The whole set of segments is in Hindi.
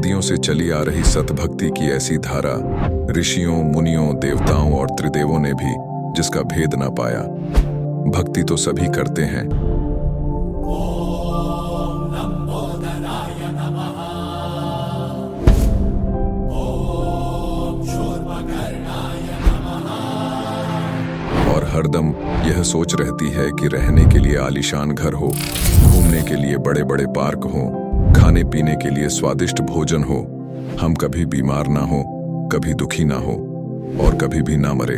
सदियों से चली आ रही सतभक्ति की ऐसी धारा, ऋषियों, मुनियों, देवताओं और त्रिदेवों ने भी जिसका भेद ना पाया। भक्ति तो सभी करते हैं, और हरदम यह सोच रहती है कि रहने के लिए आलीशान घर हो, घूमने के लिए बड़े बड़े पार्क हो, खाने पीने के लिए स्वादिष्ट भोजन हो, हम कभी बीमार ना हो, कभी दुखी ना हो और कभी भी ना मरे।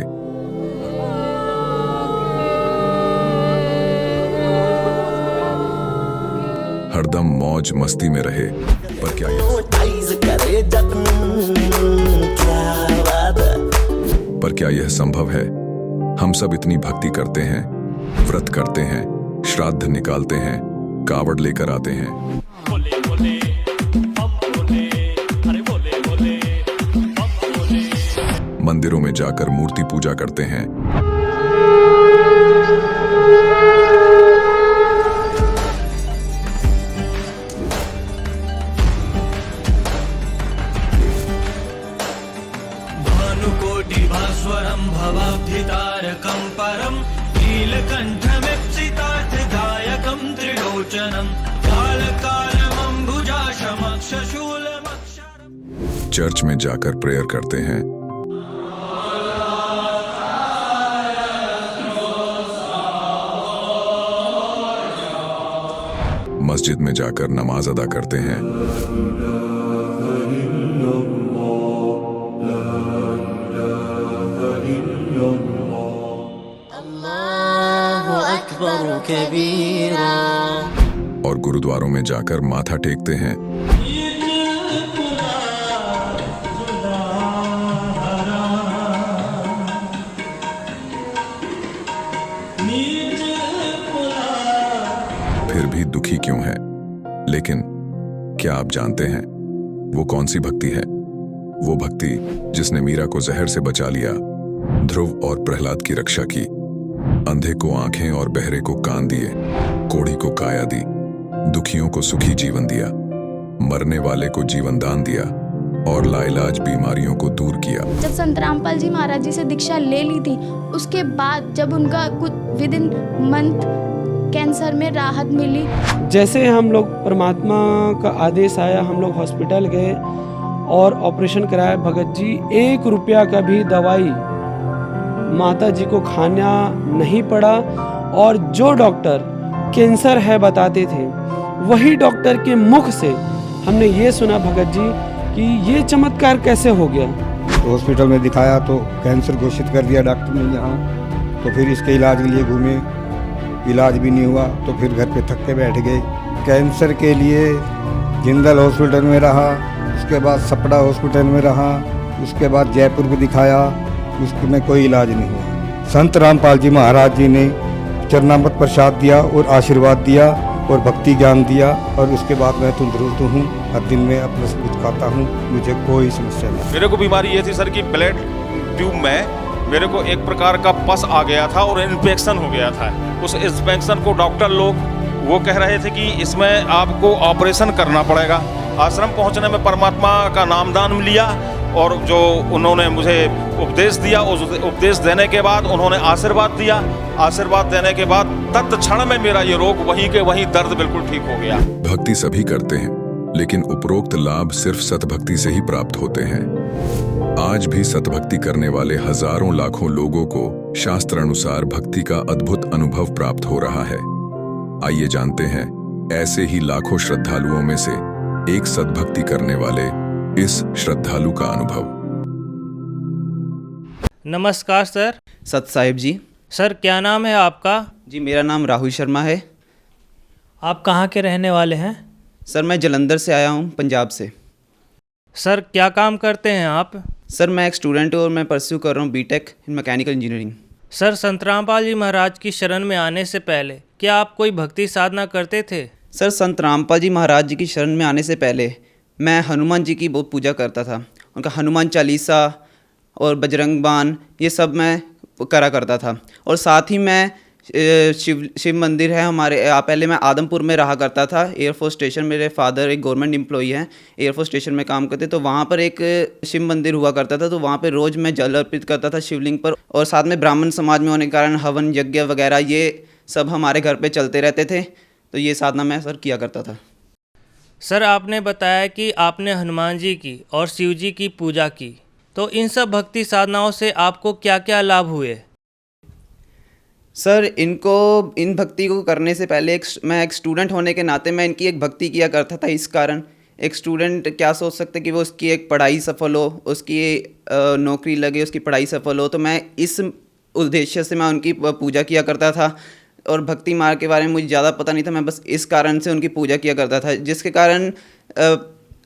हरदम मौज मस्ती में रहे। पर क्या यह संभव है? हम सब इतनी भक्ति करते हैं, व्रत करते हैं, श्राद्ध निकालते हैं, कावड़ लेकर आते हैं, मंदिरों में जाकर मूर्ति पूजा करते हैं, भानुकोटिभास्वरं भवाब्धितारकं परं नीलकण्ठमीप्सितार्थदायकं त्रिलोचनं कालकालमम्बुजाशमक्षशूलमक्षरम्। चर्च में जाकर प्रेयर करते हैं, मस्जिद में जाकर नमाज अदा करते हैं, अल्लाहु अकबर कबीरा, और गुरुद्वारों में जाकर माथा टेकते हैं, फिर भी दुखी क्यों है? लेकिन क्या आप जानते हैं वो कौन सी भक्ति है? वो भक्ति जिसने मीरा को जहर से बचा लिया, ध्रुव और प्रहलाद की रक्षा की, अंधे को आंखें और बहरे को कान दिए, कोढ़ी को काया दी, दुखियों को सुखी जीवन दिया, मरने वाले को जीवन दान दिया और लाइलाज बीमारियों को दूर किया। जब संत रामपाल जी महाराज जी से दीक्षा ले ली थी, उसके बाद जब उनका कुछ विद इन मंथ कैंसर में राहत मिली। जैसे हम लोग परमात्मा का आदेश आया, हम लोग हॉस्पिटल गए और ऑपरेशन कराया। भगत जी 1 रुपया का भी दवाई माता जी को खाना नहीं पड़ा, और जो डॉक्टर कैंसर है बताते थे, वही डॉक्टर के मुख से हमने ये सुना भगत जी कि ये चमत्कार कैसे हो गया। तो हॉस्पिटल में दिखाया तो कैंसर घोषित कर दिया डॉक्टर ने यहाँ। तो फिर इसके इलाज के लिए घूमे, इलाज भी नहीं हुआ, तो फिर घर पे थक के बैठ गए। कैंसर के लिए जिंदल हॉस्पिटल में रहा, उसके बाद सपड़ा हॉस्पिटल में रहा, उसके बाद जयपुर को दिखाया, उसमें कोई इलाज नहीं हुआ। संत रामपाल जी महाराज जी ने चरणामृत प्रसाद दिया और आशीर्वाद दिया और भक्ति ज्ञान दिया, और उसके बाद मैं तंदुरुस्त हूँ। हर दिन में अपना सब कुछ खाता हूँ, मुझे कोई समस्या नहीं। मेरे को बीमारी ये थी सर कि ब्लड ट्यूब में मेरे को एक प्रकार का पस आ गया था और इन्फेक्शन हो गया था। उस इन्फेक्शन को डॉक्टर लोग वो कह रहे थे कि इसमें आपको ऑपरेशन करना पड़ेगा। आश्रम पहुंचने में परमात्मा का नामदान लिया और जो उन्होंने मुझे उपदेश दिया, उस उपदेश देने के बाद उन्होंने आशीर्वाद दिया। आशीर्वाद देने के बाद तत्क्षण में मेरा ये रोग वहीं के वहीं दर्द बिल्कुल ठीक हो गया। भक्ति सभी करते हैं, लेकिन उपरोक्त लाभ सिर्फ सतभक्ति से ही प्राप्त होते हैं। आज भी सतभक्ति करने वाले हजारों लाखों लोगों को शास्त्र अनुसार भक्ति का अद्भुत अनुभव प्राप्त हो रहा है। आइए जानते हैं ऐसे ही लाखों श्रद्धालुओं में से एक सतभक्ति करने वाले इस श्रद्धालु का अनुभव। नमस्कार सर। सत साहिब जी। सर क्या नाम है आपका? जी मेरा नाम राहुल शर्मा है। आप कहाँ के रहने वाले हैं? सर मैं जलंधर से आया हूँ, पंजाब से। सर क्या काम करते हैं आप? सर मैं एक स्टूडेंट हूँ और मैं परस्यू कर रहा हूँ B Tech in mechanical engineering. Sir Sant Rampal जी महाराज की शरण में आने से पहले क्या आप कोई भक्ति साधना करते थे? सर संत रामपाल जी महाराज जी की शरण में आने से पहले मैं हनुमान जी की बहुत पूजा करता था। उनका हनुमान चालीसा और बजरंग बाण ये सब मैं करा करता था, और साथ ही मैं शिव मंदिर है हमारे पहले मैं आदमपुर में रहा करता था, एयरफोर्स स्टेशन, मेरे फादर एक गवर्नमेंट एम्प्लॉई हैं, एयरफोर्स स्टेशन में काम करते, तो वहाँ पर एक शिव मंदिर हुआ करता था, तो वहाँ पर रोज़ मैं जल अर्पित करता था शिवलिंग पर। और साथ में ब्राह्मण समाज में होने के कारण हवन यज्ञ वगैरह ये सब हमारे घर पे चलते रहते थे, तो ये साधना मैं सर किया करता था। सर आपने बताया कि आपने हनुमान जी की और शिव जी की पूजा की, तो इन सब भक्ति साधनाओं से आपको क्या क्या लाभ हुए? सर इन भक्ति को करने से पहले मैं एक स्टूडेंट होने के नाते मैं इनकी एक भक्ति किया करता था। इस कारण एक स्टूडेंट क्या सोच सकते कि वो उसकी एक पढ़ाई सफल हो, उसकी नौकरी लगे, उसकी पढ़ाई सफल हो, तो मैं इस उद्देश्य से मैं उनकी पूजा किया करता था। और भक्ति मार्ग के बारे में मुझे ज़्यादा पता नहीं था, मैं बस इस कारण से उनकी पूजा किया करता था, जिसके कारण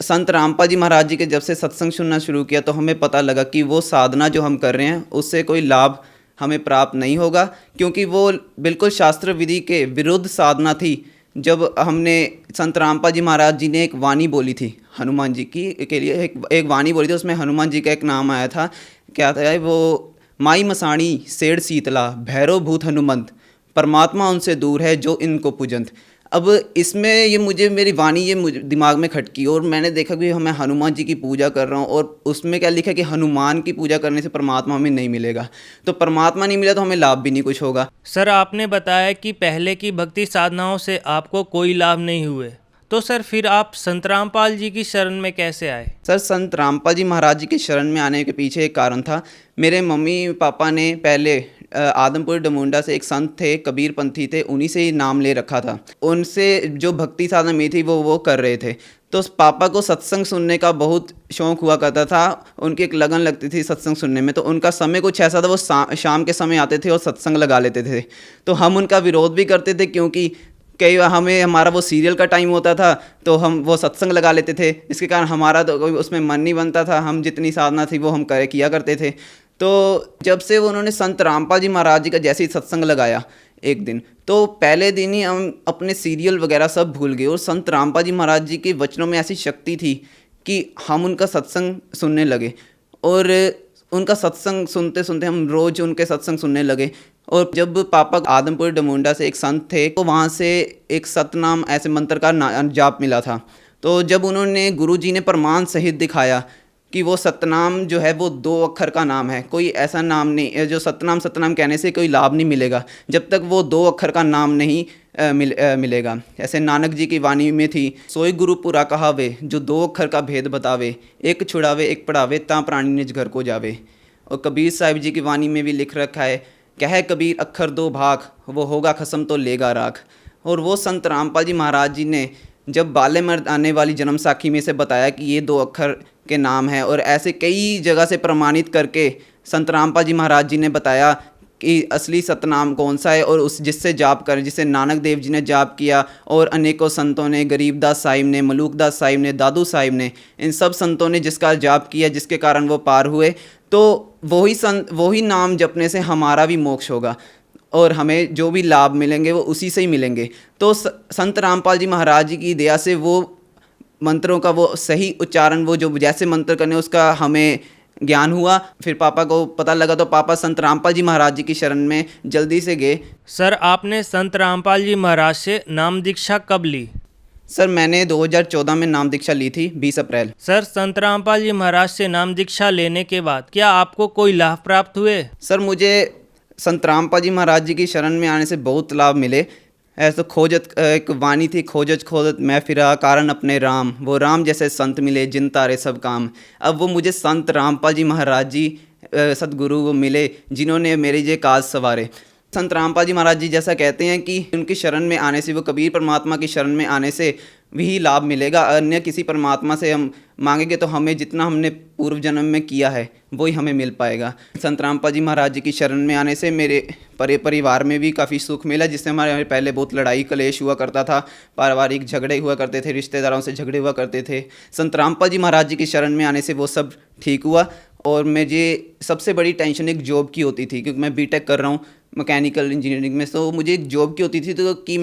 संत रामपाल जी महाराज जी के जब से सत्संग सुनना शुरू किया तो हमें पता लगा कि वो साधना जो हम कर रहे हैं उससे कोई लाभ हमें प्राप्त नहीं होगा, क्योंकि वो बिल्कुल शास्त्र विधि के विरुद्ध साधना थी। जब हमने संत रामपाल जी महाराज जी ने एक वाणी बोली थी हनुमान जी की के लिए, एक वाणी बोली थी, उसमें हनुमान जी का एक नाम आया था, क्या था वो, माई मसाणी सेठ शीतला भैरव भूत हनुमंत, परमात्मा उनसे दूर है जो इनको पूजंत। अब इसमें ये मुझे मेरी वाणी ये मुझे दिमाग में खटकी और मैंने देखा कि मैं हनुमान जी की पूजा कर रहा हूँ और उसमें क्या लिखा कि हनुमान की पूजा करने से परमात्मा हमें नहीं मिलेगा, तो परमात्मा नहीं मिला तो हमें लाभ भी नहीं कुछ होगा। सर आपने बताया कि पहले की भक्ति साधनाओं से आपको कोई लाभ नहीं हुए, तो सर फिर आप संत रामपाल जी की शरण में कैसे आए? सर संत रामपाल जी महाराज जी की शरण में आने के पीछे एक कारण था। मेरे मम्मी पापा ने पहले आदमपुर डमुंडा से एक संत थे, कबीर पंथी थे, उन्हीं से ही नाम ले रखा था। उनसे जो भक्ति साधना में थी वो कर रहे थे, तो पापा को सत्संग सुनने का बहुत शौक़ हुआ करता था, उनकी एक लगन लगती थी सत्संग सुनने में। तो उनका समय कुछ ऐसा था, वो शाम के समय आते थे और सत्संग लगा लेते थे। तो हम उनका विरोध भी करते थे, क्योंकि कई बार हमारा वो सीरियल का टाइम होता था तो हम वो सत्संग लगा लेते थे, इसके कारण हमारा तो उसमें मन नहीं बनता था, हम जितनी साधना थी वो हम किया करते थे। तो जब से वो उन्होंने संत रामपाल जी महाराज जी का जैसे ही सत्संग लगाया एक दिन, तो पहले दिन ही हम अपने सीरियल वगैरह सब भूल गए और संत रामपाल जी महाराज जी के वचनों में ऐसी शक्ति थी कि हम उनका सत्संग सुनने लगे। और उनका सत्संग सुनते सुनते हम रोज़ उनके सत्संग सुनने लगे। और जब पापा आदमपुर डमुंडा से एक संत थे, तो वहाँ से एक सतनाम ऐसे मंत्र का जाप मिला था। तो जब उन्होंने गुरुजी ने प्रमाण सहित दिखाया कि वो सतनाम जो है वो 2 अक्षर का नाम है, कोई ऐसा नाम नहीं जो सतनाम कहने से कोई लाभ नहीं मिलेगा जब तक वो 2 अक्षर का नाम नहीं मिलेगा। ऐसे नानक जी की वाणी में थी, सोई गुरु पूरा कहावे जो 2 अक्षर का भेद बतावे, एक छुड़ावे एक पढ़ावे ता प्राणी निज घर को जावे। और कबीर साहिब जी की वाणी में भी लिख रखा है, कहे कबीर अक्षर 2 भाग, वो होगा खसम तो लेगा राख। और वो संत रामपाल जी महाराज जी ने जब बाले मर्द आने वाली जन्म साखी में से बताया कि ये 2 अक्षर के नाम है, और ऐसे कई जगह से प्रमाणित करके संत रामपाल जी महाराज जी ने बताया कि असली सतनाम कौन सा है, और उस जिससे जाप करें, जिसे नानक देव जी ने जाप किया और अनेकों संतों ने, गरीबदास साहिब ने, मलूकदास साहिब ने, दादू साहिब ने, इन सब संतों ने जिसका जाप किया, जिसके कारण वो पार हुए, तो वही नाम जपने से हमारा भी मोक्ष होगा और हमें जो भी लाभ मिलेंगे वो उसी से ही मिलेंगे। तो संत रामपाल जी महाराज जी की दया से वो मंत्रों का वो सही उच्चारण, वो जो जैसे मंत्र करने उसका हमें ज्ञान हुआ। फिर पापा को पता लगा तो पापा संत रामपाल जी महाराज जी की शरण में जल्दी से गए। सर आपने संत रामपाल जी महाराज से नाम दीक्षा कब ली? सर मैंने 2014 में नाम दीक्षा ली थी, 20 अप्रैल। सर संत रामपाल जी महाराज से नाम दीक्षा लेने के बाद क्या आपको कोई लाभ प्राप्त हुए? सर मुझे संत रामपाल जी महाराज जी की शरण में आने से बहुत लाभ मिले। ऐसे खोजत एक वाणी थी, खोजत खोजत मैं फिरा कारण अपने राम, वो राम जैसे संत मिले जिन तारे सब काम। अब वो मुझे संत रामपाल जी महाराज जी सतगुरु वो मिले जिन्होंने मेरे ये काज सवारे। संत रामपाल जी महाराज जी जैसा कहते हैं कि उनकी शरण में आने से, वो कबीर परमात्मा की शरण में आने से भी लाभ मिलेगा। अन्य किसी परमात्मा से हम मांगेंगे तो हमें जितना हमने पूर्व जन्म में किया है वही हमें मिल पाएगा। संत रामपाल जी महाराज जी की शरण में आने से मेरे परिवार में भी काफ़ी सुख मिला, जिससे हमारे पहले बहुत लड़ाई कलेश हुआ करता था, पारिवारिक झगड़े हुआ करते थे, रिश्तेदारों से झगड़े हुआ करते थे। संत रामपाल जी महाराज जी की शरण में आने से वो सब ठीक हुआ। और मुझे सबसे बड़ी टेंशन एक जॉब की होती थी, क्योंकि मैं बीटेक कर रहा हूँ मैकेनिकल इंजीनियरिंग में, तो मुझे एक जॉब की होती थी तो कि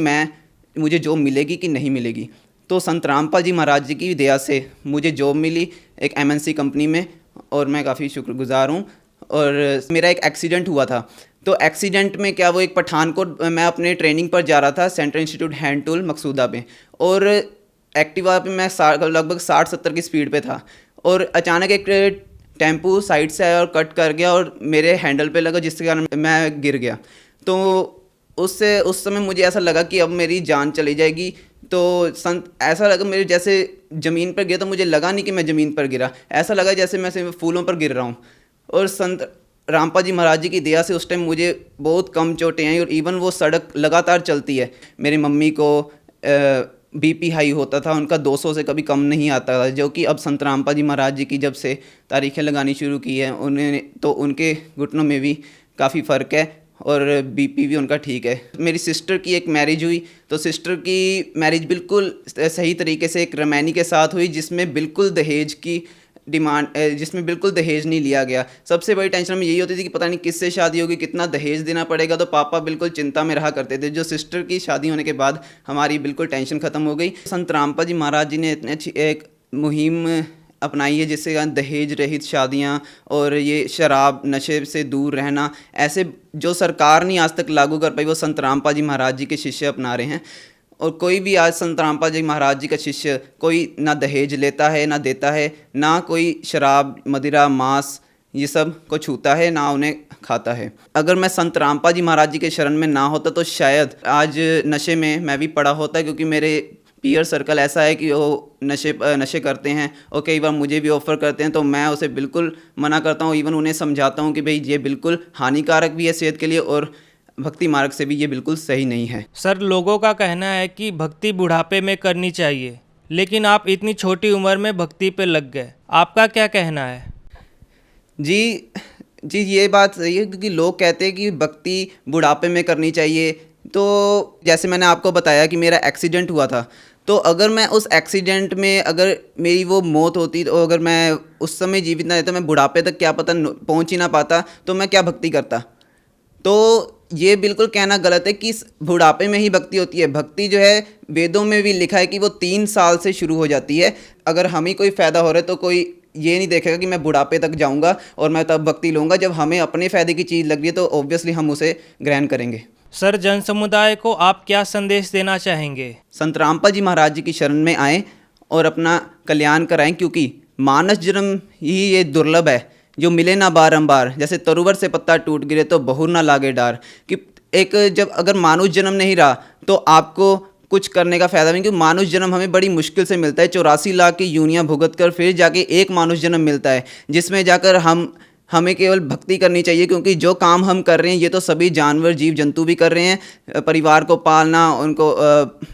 मुझे जॉब मिलेगी कि नहीं मिलेगी। तो संत रामपाल जी महाराज जी की दया से मुझे जॉब मिली एक MNC कंपनी में, और मैं काफ़ी शुक्रगुजार हूँ। और मेरा एक एक्सीडेंट हुआ था, तो एक्सीडेंट में क्या, वो एक पठानकोट मैं अपने ट्रेनिंग पर जा रहा था, central institute hand tool Maqsooda पे, और एक्टिवा पे मैं लगभग 60-70 की स्पीड पे था, और अचानक एक टेम्पू साइड से आया और कट कर गया और मेरे हैंडल पे लगा, जिसके कारण मैं गिर गया। तो उस समय मुझे ऐसा लगा कि अब मेरी जान चली जाएगी। तो संत ऐसा लगा मेरे जैसे ज़मीन पर गिरा, तो मुझे लगा नहीं कि मैं ज़मीन पर गिरा, ऐसा लगा जैसे मैं फूलों पर गिर रहा हूँ। और संत रामपाल जी महाराज जी की दया से उस टाइम मुझे बहुत कम चोटें आई, और इवन वो सड़क लगातार चलती है। मेरी मम्मी को बीपी हाई होता था, उनका 200 से कभी कम नहीं आता था, जो कि अब संत रामपाल जी महाराज जी की जब से तारीखें लगानी शुरू की है उन्हें, तो उनके घुटनों में भी काफ़ी फ़र्क है और बीपी भी उनका ठीक है। मेरी सिस्टर की एक मैरिज हुई, तो सिस्टर की मैरिज बिल्कुल सही तरीके से एक रमैनी के साथ हुई, जिसमें बिल्कुल दहेज की डिमांड, जिसमें बिल्कुल दहेज नहीं लिया गया। सबसे बड़ी टेंशन में यही होती थी कि पता नहीं किससे शादी होगी, कितना दहेज देना पड़ेगा, तो पापा बिल्कुल चिंता में रहा करते थे। जो सिस्टर की शादी होने के बाद हमारी बिल्कुल टेंशन ख़त्म हो गई। संत रामपाल जी महाराज जी ने इतनी अच्छी एक मुहिम अपनाई है, जिससे दहेज रहित शादियां और ये शराब नशे से दूर रहना, ऐसे जो सरकार नहीं आज तक लागू कर पाई, वो संत रामपाल जी महाराज जी के शिष्य अपना रहे हैं। और कोई भी आज संत रामपाल जी महाराज जी का शिष्य कोई ना दहेज लेता है, ना देता है, ना कोई शराब मदिरा मांस ये सब को छूता है, ना उन्हें खाता है। अगर मैं संत रामपाल जी महाराज जी के शरण में ना होता तो शायद आज नशे में मैं भी पड़ा होता, क्योंकि मेरे पीयर सर्कल ऐसा है कि वो नशे करते हैं और कई बार मुझे भी ऑफ़र करते हैं, तो मैं उसे बिल्कुल मना करता हूँ। इवन उन्हें समझाता हूँ कि भाई ये बिल्कुल हानिकारक भी है सेहत के लिए, और भक्ति मार्ग से भी ये बिल्कुल सही नहीं है। सर, लोगों का कहना है कि भक्ति बुढ़ापे में करनी चाहिए, लेकिन आप इतनी छोटी उम्र में भक्ति पे लग गए, आपका क्या कहना है? जी, ये बात सही है, क्योंकि लोग कहते हैं कि भक्ति बुढ़ापे में करनी चाहिए। तो जैसे मैंने आपको बताया कि मेरा एक्सीडेंट हुआ था, तो अगर मैं उस एक्सीडेंट में अगर मेरी वो मौत होती, तो अगर मैं उस समय जीवित ना रहता, मैं बुढ़ापे तक क्या पता पहुंच ही ना पाता, तो मैं क्या भक्ति करता। तो ये बिल्कुल कहना गलत है कि बुढ़ापे में ही भक्ति होती है। भक्ति जो है वेदों में भी लिखा है कि वो 3 साल से शुरू हो जाती है। अगर हमें कोई फ़ायदा हो रहा है तो कोई ये नहीं देखेगा कि मैं बुढ़ापे तक जाऊंगा और मैं तब भक्ति लूँगा। जब हमें अपने फ़ायदे की चीज़ लग रही है तो ऑब्वियसली हम उसे ग्रहण करेंगे। सर, जन समुदाय को आप क्या संदेश देना चाहेंगे? संत रामपाल जी महाराज जी की शरण में आएँ और अपना कल्याण कराएं, क्योंकि मानस जन्म ही ये दुर्लभ है जो मिले ना बारंबार। जैसे तरुवर से पत्ता टूट गिरे तो बहुर ना लागे डार, कि एक जब अगर मानुष जन्म नहीं रहा तो आपको कुछ करने का फ़ायदा नहीं, क्योंकि मानुष जन्म हमें बड़ी मुश्किल से मिलता है। 84 लाख की यूनियाँ भुगत कर फिर जाके एक मानुष जन्म मिलता है, जिसमें जाकर हमें केवल भक्ति करनी चाहिए। क्योंकि जो काम हम कर रहे हैं ये तो सभी जानवर जीव जंतु भी कर रहे हैं। परिवार को पालना, उनको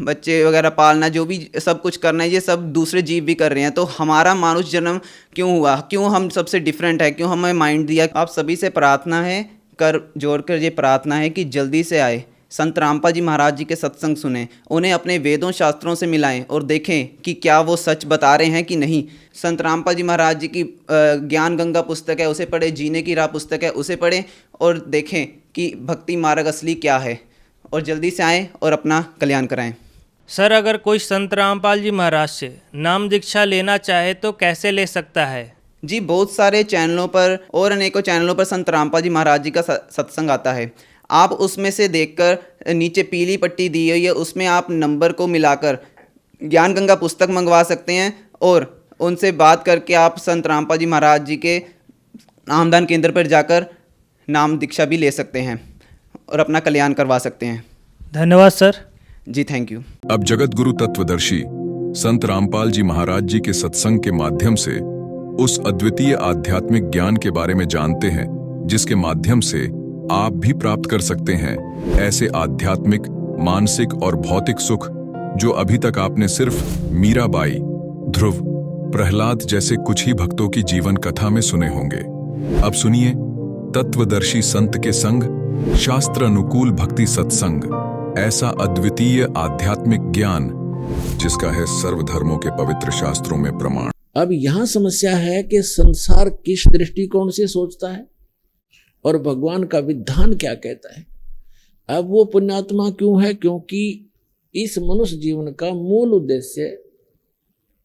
बच्चे वगैरह पालना, जो भी सब कुछ करना है ये सब दूसरे जीव भी कर रहे हैं। तो हमारा मानुष जन्म क्यों हुआ, क्यों हम सबसे डिफरेंट है, क्यों हमें माइंड दिया। आप सभी से प्रार्थना है, कर जोड़कर ये प्रार्थना है कि जल्दी से आए, संत रामपाल जी महाराज जी के सत्संग सुने, उन्हें अपने वेदों शास्त्रों से मिलाएं और देखें कि क्या वो सच बता रहे हैं कि नहीं। संत रामपाल जी महाराज जी की ज्ञान गंगा पुस्तक है उसे पढ़ें, जीने की राह पुस्तक है उसे पढ़ें, और देखें कि भक्ति मार्ग असली क्या है, और जल्दी से आएँ और अपना कल्याण कराएं। सर, अगर कोई संत रामपाल जी महाराज से नाम दीक्षा लेना चाहे तो कैसे ले सकता है? जी, बहुत सारे चैनलों पर और अनेकों चैनलों पर संत रामपाल जी महाराज जी का सत्संग आता है। आप उसमें से देखकर, नीचे पीली पट्टी दी हुई है, उसमें आप नंबर को मिलाकर ज्ञान गंगा पुस्तक मंगवा सकते हैं, और उनसे बात करके आप संत रामपाल जी महाराज जी के नामदान केंद्र पर जाकर नाम दीक्षा भी ले सकते हैं और अपना कल्याण करवा सकते हैं। धन्यवाद सर। Ji, thank you. अब जगत गुरु तत्वदर्शी संत रामपाल जी महाराज जी के सत्संग के माध्यम से उस अद्वितीय आध्यात्मिक ज्ञान के बारे में जानते हैं, जिसके माध्यम से आप भी प्राप्त कर सकते हैं ऐसे आध्यात्मिक, मानसिक और भौतिक सुख जो अभी तक आपने सिर्फ मीराबाई, ध्रुव, प्रहलाद जैसे कुछ ही भक्तों की जीवन कथा में सुने होंगे। अब सुनिए तत्वदर्शी संत के संग शास्त्र अनुकूल भक्ति सत्संग, ऐसा अद्वितीय आध्यात्मिक ज्ञान जिसका है सर्वधर्मों के पवित्र शास्त्रों में प्रमाण। अब यहाँ समस्या है कि संसार किस दृष्टिकोण से सोचता है और भगवान का विधान क्या कहता है। अब वो पुण्यात्मा क्यों है? क्योंकि इस मनुष्य जीवन का मूल उद्देश्य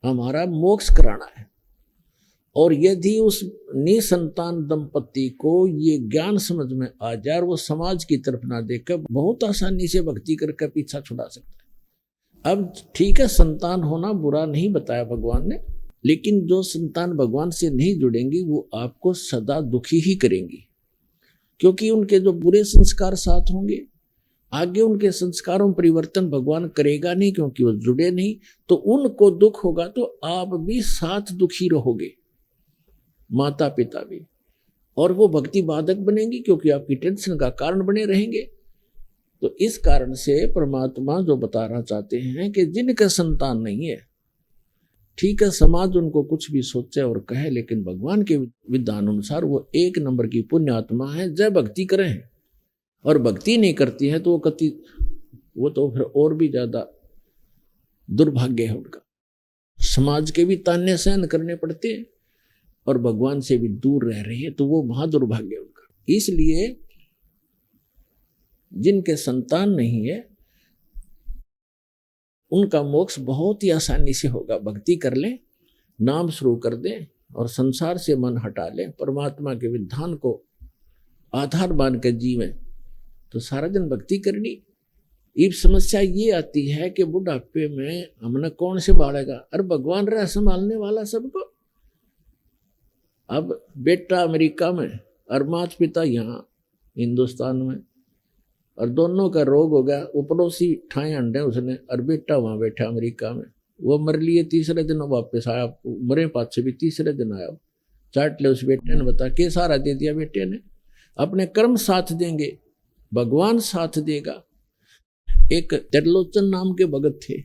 हमारा मोक्ष कराना है, और यदि उस निसंतान दंपति को ये ज्ञान समझ में आ जाए और वो समाज की तरफ ना देखकर बहुत आसानी से भक्ति करके पीछा छुड़ा सकता है। अब ठीक है, संतान होना बुरा नहीं बताया भगवान ने, लेकिन जो संतान भगवान से नहीं जुड़ेंगी वो आपको सदा दुखी ही करेंगी, क्योंकि उनके जो बुरे संस्कार साथ होंगे, आगे उनके संस्कारों में परिवर्तन भगवान करेगा नहीं, क्योंकि वो जुड़े नहीं। तो उनको दुख होगा तो आप भी साथ दुखी रहोगे, माता पिता भी, और वो भक्ति बाधक बनेंगी क्योंकि आपकी टेंशन का कारण बने रहेंगे। तो इस कारण से परमात्मा जो बताना चाहते हैं कि जिनका संतान नहीं है, ठीक है, समाज उनको कुछ भी सोचे और कहे, लेकिन भगवान के विधान अनुसार वो 1 नंबर की पुण्य आत्मा है। जब भक्ति करें और भक्ति नहीं करती है तो वो तो फिर और भी ज्यादा दुर्भाग्य है उनका। समाज के भी ताने सहन करने पड़ते हैं और भगवान से भी दूर रह रही है, तो वो महादुर्भाग्य है उनका। इसलिए जिनके संतान नहीं है उनका मोक्ष बहुत ही आसानी से होगा। भक्ति कर लें, नाम शुरू कर दें और संसार से मन हटा लें, परमात्मा के विधान को आधार मान कर जीवें, तो सारा दिन भक्ति करनी। अब समस्या ये आती है कि बुढ़ापे में हमने कौन से बाढ़ेगा, अरे भगवान रहा संभालने वाला सबको। अब बेटा अमेरिका में और माता पिता यहाँ हिंदुस्तान में, और दोनों का रोग हो गया। वो पड़ोसी ठाए अंडे उसने, और बेटा वहाँ बैठा अमेरिका में, वो मर लिए, तीसरे दिन वापस आया, मरे पाछे भी तीसरे दिन आया। चाट ले उस बेटे ने, बता के सारा दे दिया बेटे ने। अपने कर्म साथ देंगे, भगवान साथ देगा। एक त्रिलोचन नाम के भगत थे,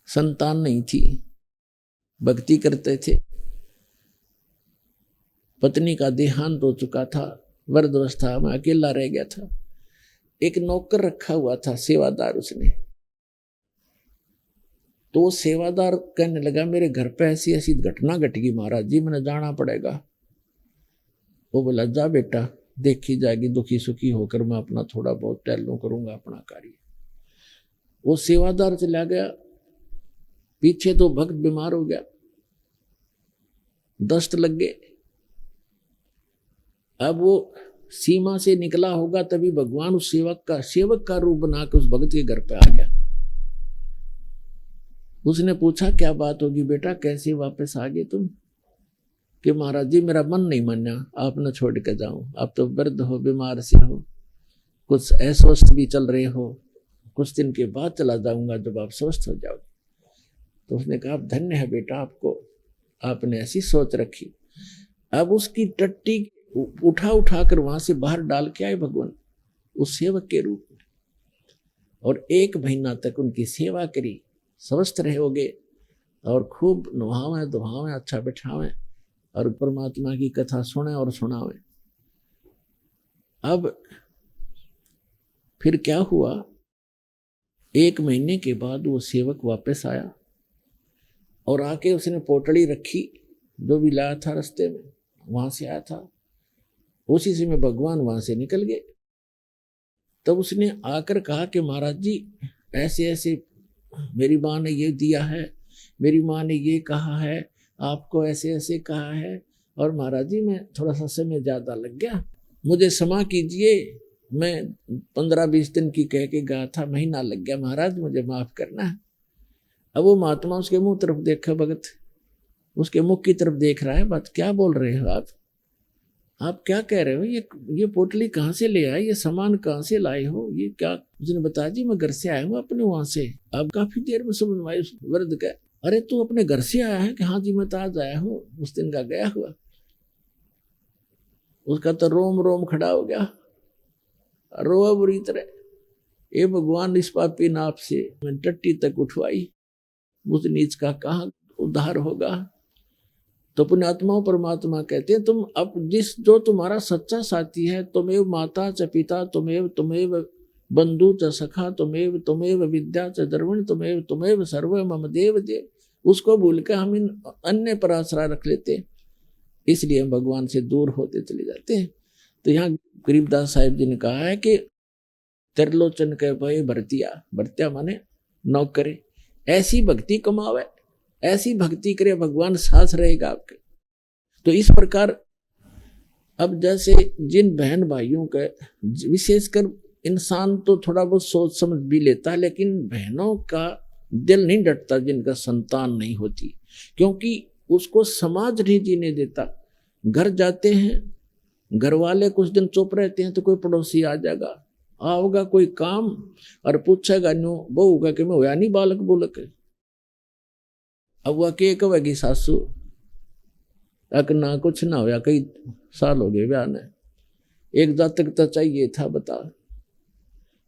संतान नहीं थी, भक्ति करते थे। पत्नी का देहांत हो चुका था, वृद्धावस्था में अकेला रह गया था। एक नौकर रखा हुआ था, सेवादार उसने। तो सेवादार कहने लगा, मेरे घर पे ऐसी ऐसी घटना घट गई महाराज जी, मैंने जाना पड़ेगा। वो बोला, जा बेटा, देखी जाएगी, दुखी सुखी होकर मैं अपना थोड़ा बहुत टहलूं करूंगा अपना कार्य। वो सेवादार चला गया, पीछे तो भक्त बीमार हो गया, दस्त लग गए। अब वो सीमा से निकला होगा, तभी भगवान उस सेवक का रूप बनाकर उस भक्त के घर पे आ गया। उसने पूछा, क्या बात होगी बेटा, कैसे वापस आ गए तुम? कि महाराज जी मेरा मन नहीं माना, आप न छोड़ के जाऊं, आप तो वृद्ध हो, बीमार से हो, कुछ अस्वस्थ भी चल रहे हो, कुछ दिन के बाद चला जाऊंगा जब आप स्वस्थ हो जाओ। तो उसने कहा, धन्य है बेटा आपको, आपने ऐसी सोच रखी। अब उसकी टट्टी उठा कर वहां से बाहर डाल के आए भगवान उस सेवक के रूप में, और 1 महीना तक उनकी सेवा करी। स्वस्थ रहोगे और खूब नुहावें दुहावें, अच्छा बिठावें और परमात्मा की कथा सुने और सुनावें। अब फिर क्या हुआ, 1 महीने के बाद वो सेवक वापस आया और आके उसने पोटली रखी, जो भी लाया था रास्ते में, वहां से आया था। उसी समय भगवान वहां से निकल गए। तब उसने आकर कहा कि महाराज जी ऐसे ऐसे मेरी माँ ने ये दिया है, मेरी माँ ने ये कहा है, आपको ऐसे ऐसे कहा है, और महाराज जी मैं थोड़ा सा समय ज़्यादा लग गया, मुझे क्षमा कीजिए, मैं 15-20 दिन की कह के गया था, महीना लग गया महाराज, मुझे माफ़ करना है। अब वो महात्मा उसके मुंह तरफ देखा, भगत उसके मुख की तरफ देख रहा है। बात क्या बोल रहे हो आप क्या कह रहे हो, ये पोटली कहाँ से ले आए, ये सामान कहाँ से लाए हो, ये क्या? उसने बताया, जी मैं घर से आया हूँ अपने वहां से। अब काफी देर में समझ में आई वृद्ध का, अरे तू अपने घर से आया है? कि हाँ जी मैं तो आज आया हूँ, उस दिन का गया हुआ। उसका तो रोम रोम खड़ा हो गया, रोआ बुरी तरह। ये भगवान इस पापी नाप से मैं टट्टी तक उठवाई, उस नीच का कहाँ उद्धार होगा। तो पुण्यात्माओं परमात्मा कहते हैं, तुम अब जो तुम्हारा सच्चा साथी है, तुमेव माता च पिता, तुमेव बंधु च सखा, तुमेव विद्या च द्रविण, तुमेव सर्व मम देव देव, उसको भूल के हम इन अन्य पर आश्रय रख लेते हैं, इसलिए हम भगवान से दूर होते चले जाते हैं। तो यहाँ गरीबदास साहिब जी ने कहा है कि त्रिलोचन के भय भरतिया माने नौकरे, ऐसी भक्ति कमावे, ऐसी भक्ति करे, भगवान साथ रहेगा आपके। तो इस प्रकार अब जैसे जिन बहन भाइयों का, विशेषकर इंसान तो थोड़ा बहुत सोच समझ भी लेता है, लेकिन बहनों का दिल नहीं डटता जिनका संतान नहीं होती, क्योंकि उसको समाज नहीं जीने देता। घर जाते हैं, घर वाले कुछ दिन चुप रहते हैं तो कोई पड़ोसी आ जाएगा, आओगा कोई काम और पूछेगा न्यू बहू का कि मैं होया नहीं बालक बोलक। अब वह के कहेगी सासू अक ना कुछ ना होया, कई साल हो गए ब्याह ने, एक जातक तो चाहिए था बता,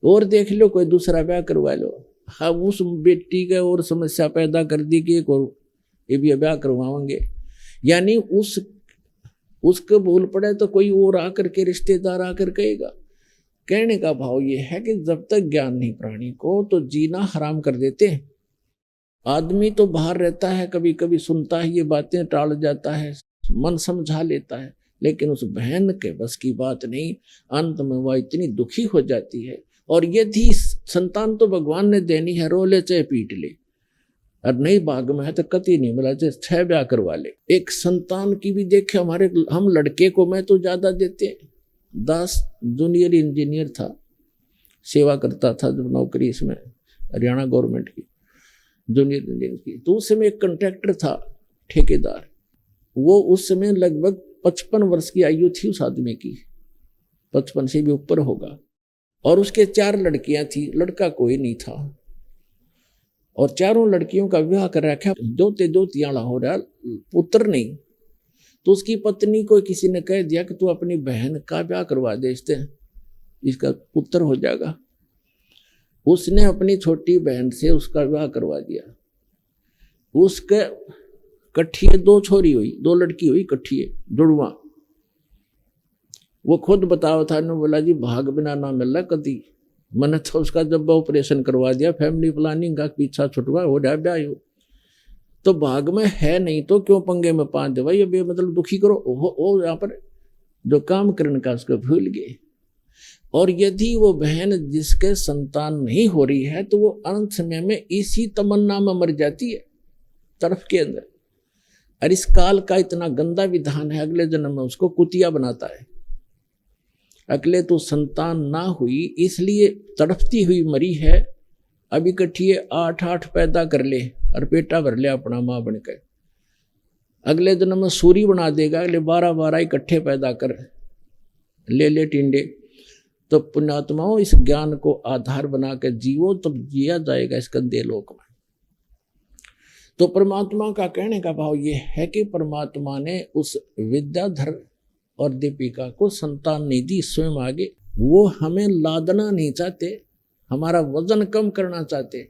और देख लो कोई दूसरा ब्याह करवा लो। अब उस बेटी के और समस्या पैदा कर दी कि एक और ये भी ब्याह करवाएंगे, यानी उसके भूल पड़े तो कोई और आकर के रिश्तेदार आकर कहेगा। कहने का भाव ये है कि जब तक ज्ञान नहीं प्राणी को तो जीना हराम कर देते हैं। आदमी तो बाहर रहता है, कभी कभी सुनता है ये बातें, टाल जाता है, मन समझा लेता है, लेकिन उस बहन के बस की बात नहीं। अंत में वह इतनी दुखी हो जाती है। और यदि संतान तो भगवान ने देनी है, रो ले चाहे पीट ले, और नहीं भाग में है तो कति नहीं मिला चाहे 6 ब्याह करवा ले। एक संतान की भी देखे हमारे, हम लड़के को मैं तो ज्यादा देते हैं। दास जूनियर इंजीनियर था, सेवा करता था जब नौकरी इसमें हरियाणा गवर्नमेंट की जूनियर इंजीनियर की, तो उस समय एक कॉन्ट्रैक्टर था ठेकेदार, वो उस समय लगभग 55 वर्ष की आयु थी उस आदमी की, 55 से भी ऊपर होगा, और उसके 4 लड़कियां थी, लड़का कोई नहीं था, और चारों लड़कियों का विवाह कर रखा, दो तियाला हो रहा, पुत्र नहीं। तो उसकी पत्नी को किसी ने कह दिया कि तू अपनी बहन का ब्याह करवा दे, इसका पुत्र हो जाएगा। उसने अपनी छोटी बहन से उसका विवाह करवा दिया। उसके कट्ठिए 2 छोरी हुई, 2 लड़की हुई कट्ठिए जुड़वा। वो खुद बतावा था, ने बोला जी भाग बिना ना मिल रहा कदी, मैंने तो उसका जब ऑपरेशन करवा दिया, फैमिली प्लानिंग का पीछा छुटवा हो रहा ब्याह हो, तो भाग में है नहीं तो क्यों पंगे में पांच दे भाई, ये मतलब दुखी करो। वो यहाँ पर जो काम करने का उसको भूल गए। और यदि वो बहन जिसके संतान नहीं हो रही है तो वो अनंत समय में इसी तमन्ना में मर जाती है तरफ के अंदर। और इस काल का इतना गंदा विधान है, अगले जन्म में उसको कुतिया बनाता है। अगले तो संतान ना हुई इसलिए तड़पती हुई मरी है, अभी कट्ठिए 8 पैदा कर ले और पेटा भर ले अपना माँ बनकर। अगले जन्म में सूरी बना देगा, अगले 12 इकट्ठे पैदा कर ले टिंडे। तो पुण्यात्माओं इस ज्ञान को आधार बना कर जीवो, तब जिया जाएगा इस गंदे लोक में। तो परमात्मा का कहने का भाव ये है कि परमात्मा ने उस विद्याधर और दीपिका को संतान नहीं दी स्वयं आगे। वो हमें लादना नहीं चाहते, हमारा वजन कम करना चाहते,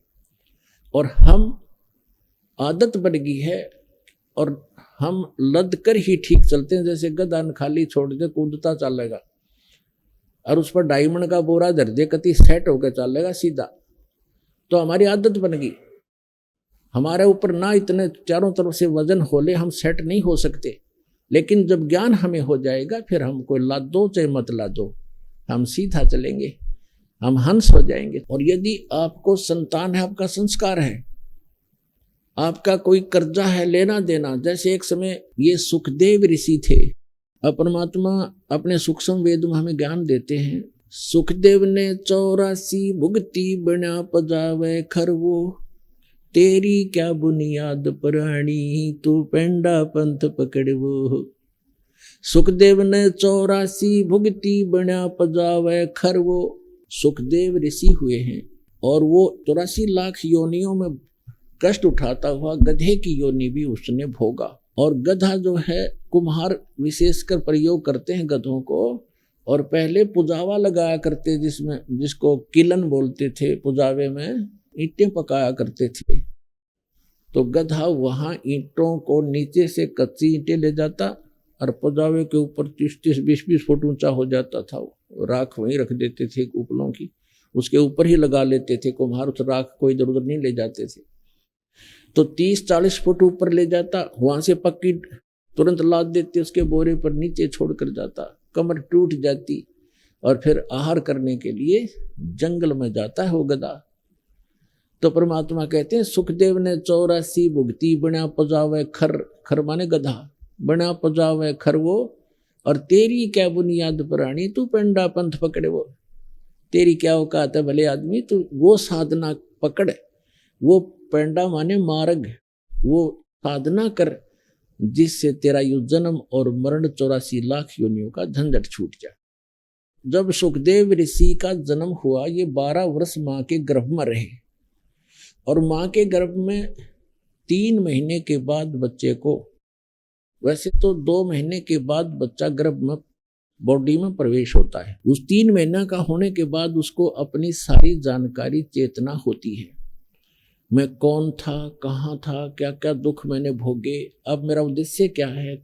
और हम आदत बन गई है और हम लद कर ही ठीक चलते हैं। जैसे गधा खाली छोड़ दे कूदता चलेगा, और उस पर डायमंड का बोरा धर दे कति सेट होकर चलेगा सीधा। तो हमारी आदत बन गई, हमारे ऊपर ना इतने चारों तरफ से वजन होले, हम सेट नहीं हो सकते। लेकिन जब ज्ञान हमें हो जाएगा फिर हमको लादो चाहे मत लादो, हम सीधा चलेंगे, हम हंस हो जाएंगे। और यदि आपको संतान है, आपका संस्कार है, आपका कोई कर्जा है लेना देना, जैसे एक समय ये सुखदेव ऋषि थे, परमात्मा अपने सूक्ष्म वेद में हमें ज्ञान देते हैं। सुखदेव ने 84 भुगती बना पजावे खरवो, तेरी क्या बुनियाद प्राणी तू पेंडा पंथ पकड़वो। सुखदेव ने 84 भुगती बना पजावे खरवो। सुखदेव ऋषि हुए हैं और वो 84 लाख योनियों में कष्ट उठाता हुआ गधे की योनि भी उसने भोगा। और गधा जो है, कुम्हार विशेषकर प्रयोग करते हैं गधों को, और पहले पुजावा लगाया करते जिसको किलन बोलते थे, पुजावे में ईंटें पकाया करते थे। तो गधा वहाँ ईंटों को नीचे से कच्ची ईंटें ले जाता और पुजावे के ऊपर 30-30, 20-20 फुट ऊंचा हो जाता था। राख वहीं रख देते थे उपलों की, उसके ऊपर ही लगा लेते थे कुम्हार, उस राख को इधर उधर नहीं ले जाते थे। तो 30-40 फुट ऊपर ले जाता, वहां से पक्की तुरंत लाद देते, उसके बोरे पर नीचे छोड़ कर जाता, कमर टूट जाती, और फिर आहार करने के लिए जंगल में जाता है वो गधा। तो परमात्मा कहते हैं सुखदेव ने 84 भुगती बना पजावे खर, खर माने गधा, बना पजावे खरवो, और तेरी क्या बुनियाद पुरानी, तू पेंडा पंथ पकड़े वो। तेरी क्या औकात है भले आदमी, तू वो साधना पकड़, वो पेंडा माने मार्ग, वो साधना कर जिससे तेरा यु जन्म और मरण 84 लाख योनियों का झंझट छूट जाए। जब सुखदेव ऋषि का जन्म हुआ, ये 12 वर्ष माँ के गर्भ में रहे, और माँ के गर्भ में 3 महीने के बाद बच्चे को, वैसे तो 2 महीने के बाद बच्चा गर्भ में बॉडी में प्रवेश होता है, उस 3 महीना का होने के बाद उसको अपनी सारी जानकारी चेतना होती है। मैं कौन था, कहाँ था, क्या क्या दुख मैंने भोगे, अब मेरा उद्देश्य क्या है,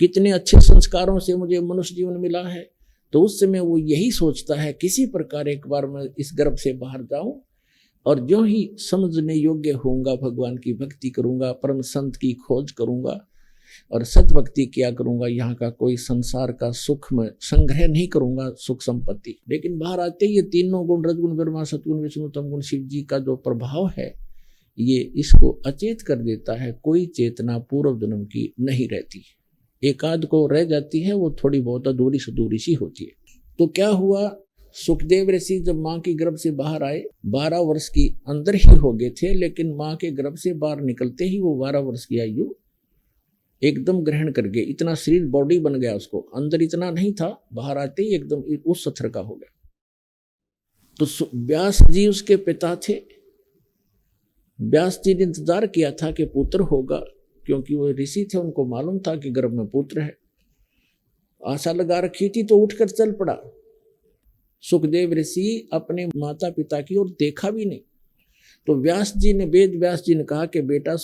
कितने अच्छे संस्कारों से मुझे मनुष्य जीवन मिला है। तो उस समय वो यही सोचता है किसी प्रकार एक बार मैं इस गर्भ से बाहर जाऊं, और जो ही समझने योग्य होऊंगा भगवान की भक्ति करूंगा, परम संत की खोज करूंगा और सतभक्ति किया करूंगा। यहाँ का कोई संसार का सुख में संग्रह नहीं करूंगा, सुख संपत्ति। लेकिन बाहर आते ही ये तीनों गुण, रजगुण ब्रह्मा, सतगुण विष्णु, तम गुण शिव जी का जो प्रभाव है, ये इसको अचेत कर देता है। कोई चेतना पूर्व जन्म की नहीं रहती, एकाध को रह जाती है, वो थोड़ी बहुत अधूरी सुधूरी सी होती है। तो क्या हुआ, सुखदेव ऋषि जब माँ के गर्भ से बाहर आए, 12 वर्ष की अंदर ही हो गए थे, लेकिन माँ के गर्भ से बाहर निकलते ही वो 12 वर्ष की आयु एकदम ग्रहण कर गए। इतना शरीर बॉडी बन गया, उसको अंदर इतना नहीं था, बाहर आते ही एकदम उस सथर का हो गया। तो व्यास जी उसके पिता थे। व्यास जी ने इंतजार किया था कि पुत्र होगा, क्योंकि वो ऋषि थे, उनको मालूम था कि गर्भ में पुत्र है। आशा लगा रखी थी, तो उठकर चल पड़ा। सुखदेव ऋषि अपने माता पिता की ओर देखा भी नहीं। तो व्यास जी ने, वेद व्यास जी ने कहा कि बेटा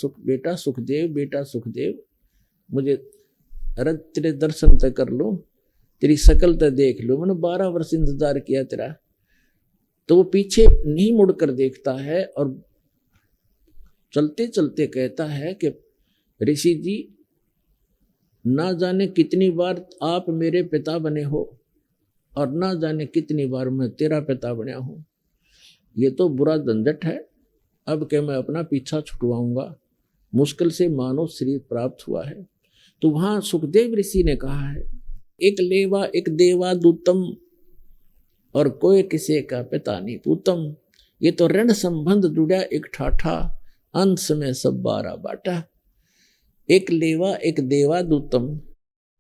सुखदेव, मुझे तेरे दर्शन तक कर लो, तेरी शकल तक देख लो, मैंने 12 वर्ष इंतजार किया तेरा। तो वो पीछे नहीं मुड़कर देखता है और चलते चलते कहता है कि ऋषि जी, ना जाने कितनी बार आप मेरे पिता बने हो और ना जाने कितनी बार मैं तेरा पिता बना हूँ। ये तो बुरा झंझट है, अब क्या मैं अपना पीछा छुटवाऊंगा, मुश्किल से मानव शरीर प्राप्त हुआ है। तो वहाँ सुखदेव ऋषि ने कहा है, एक लेवा एक देवा दूतम, और कोई किसी का पिता नहीं पूतम। ये तो ऋण संबंध जुड़ा एक ठाठा, अंश में सब 12 बाटा। एक लेवा एक देवा दूतम,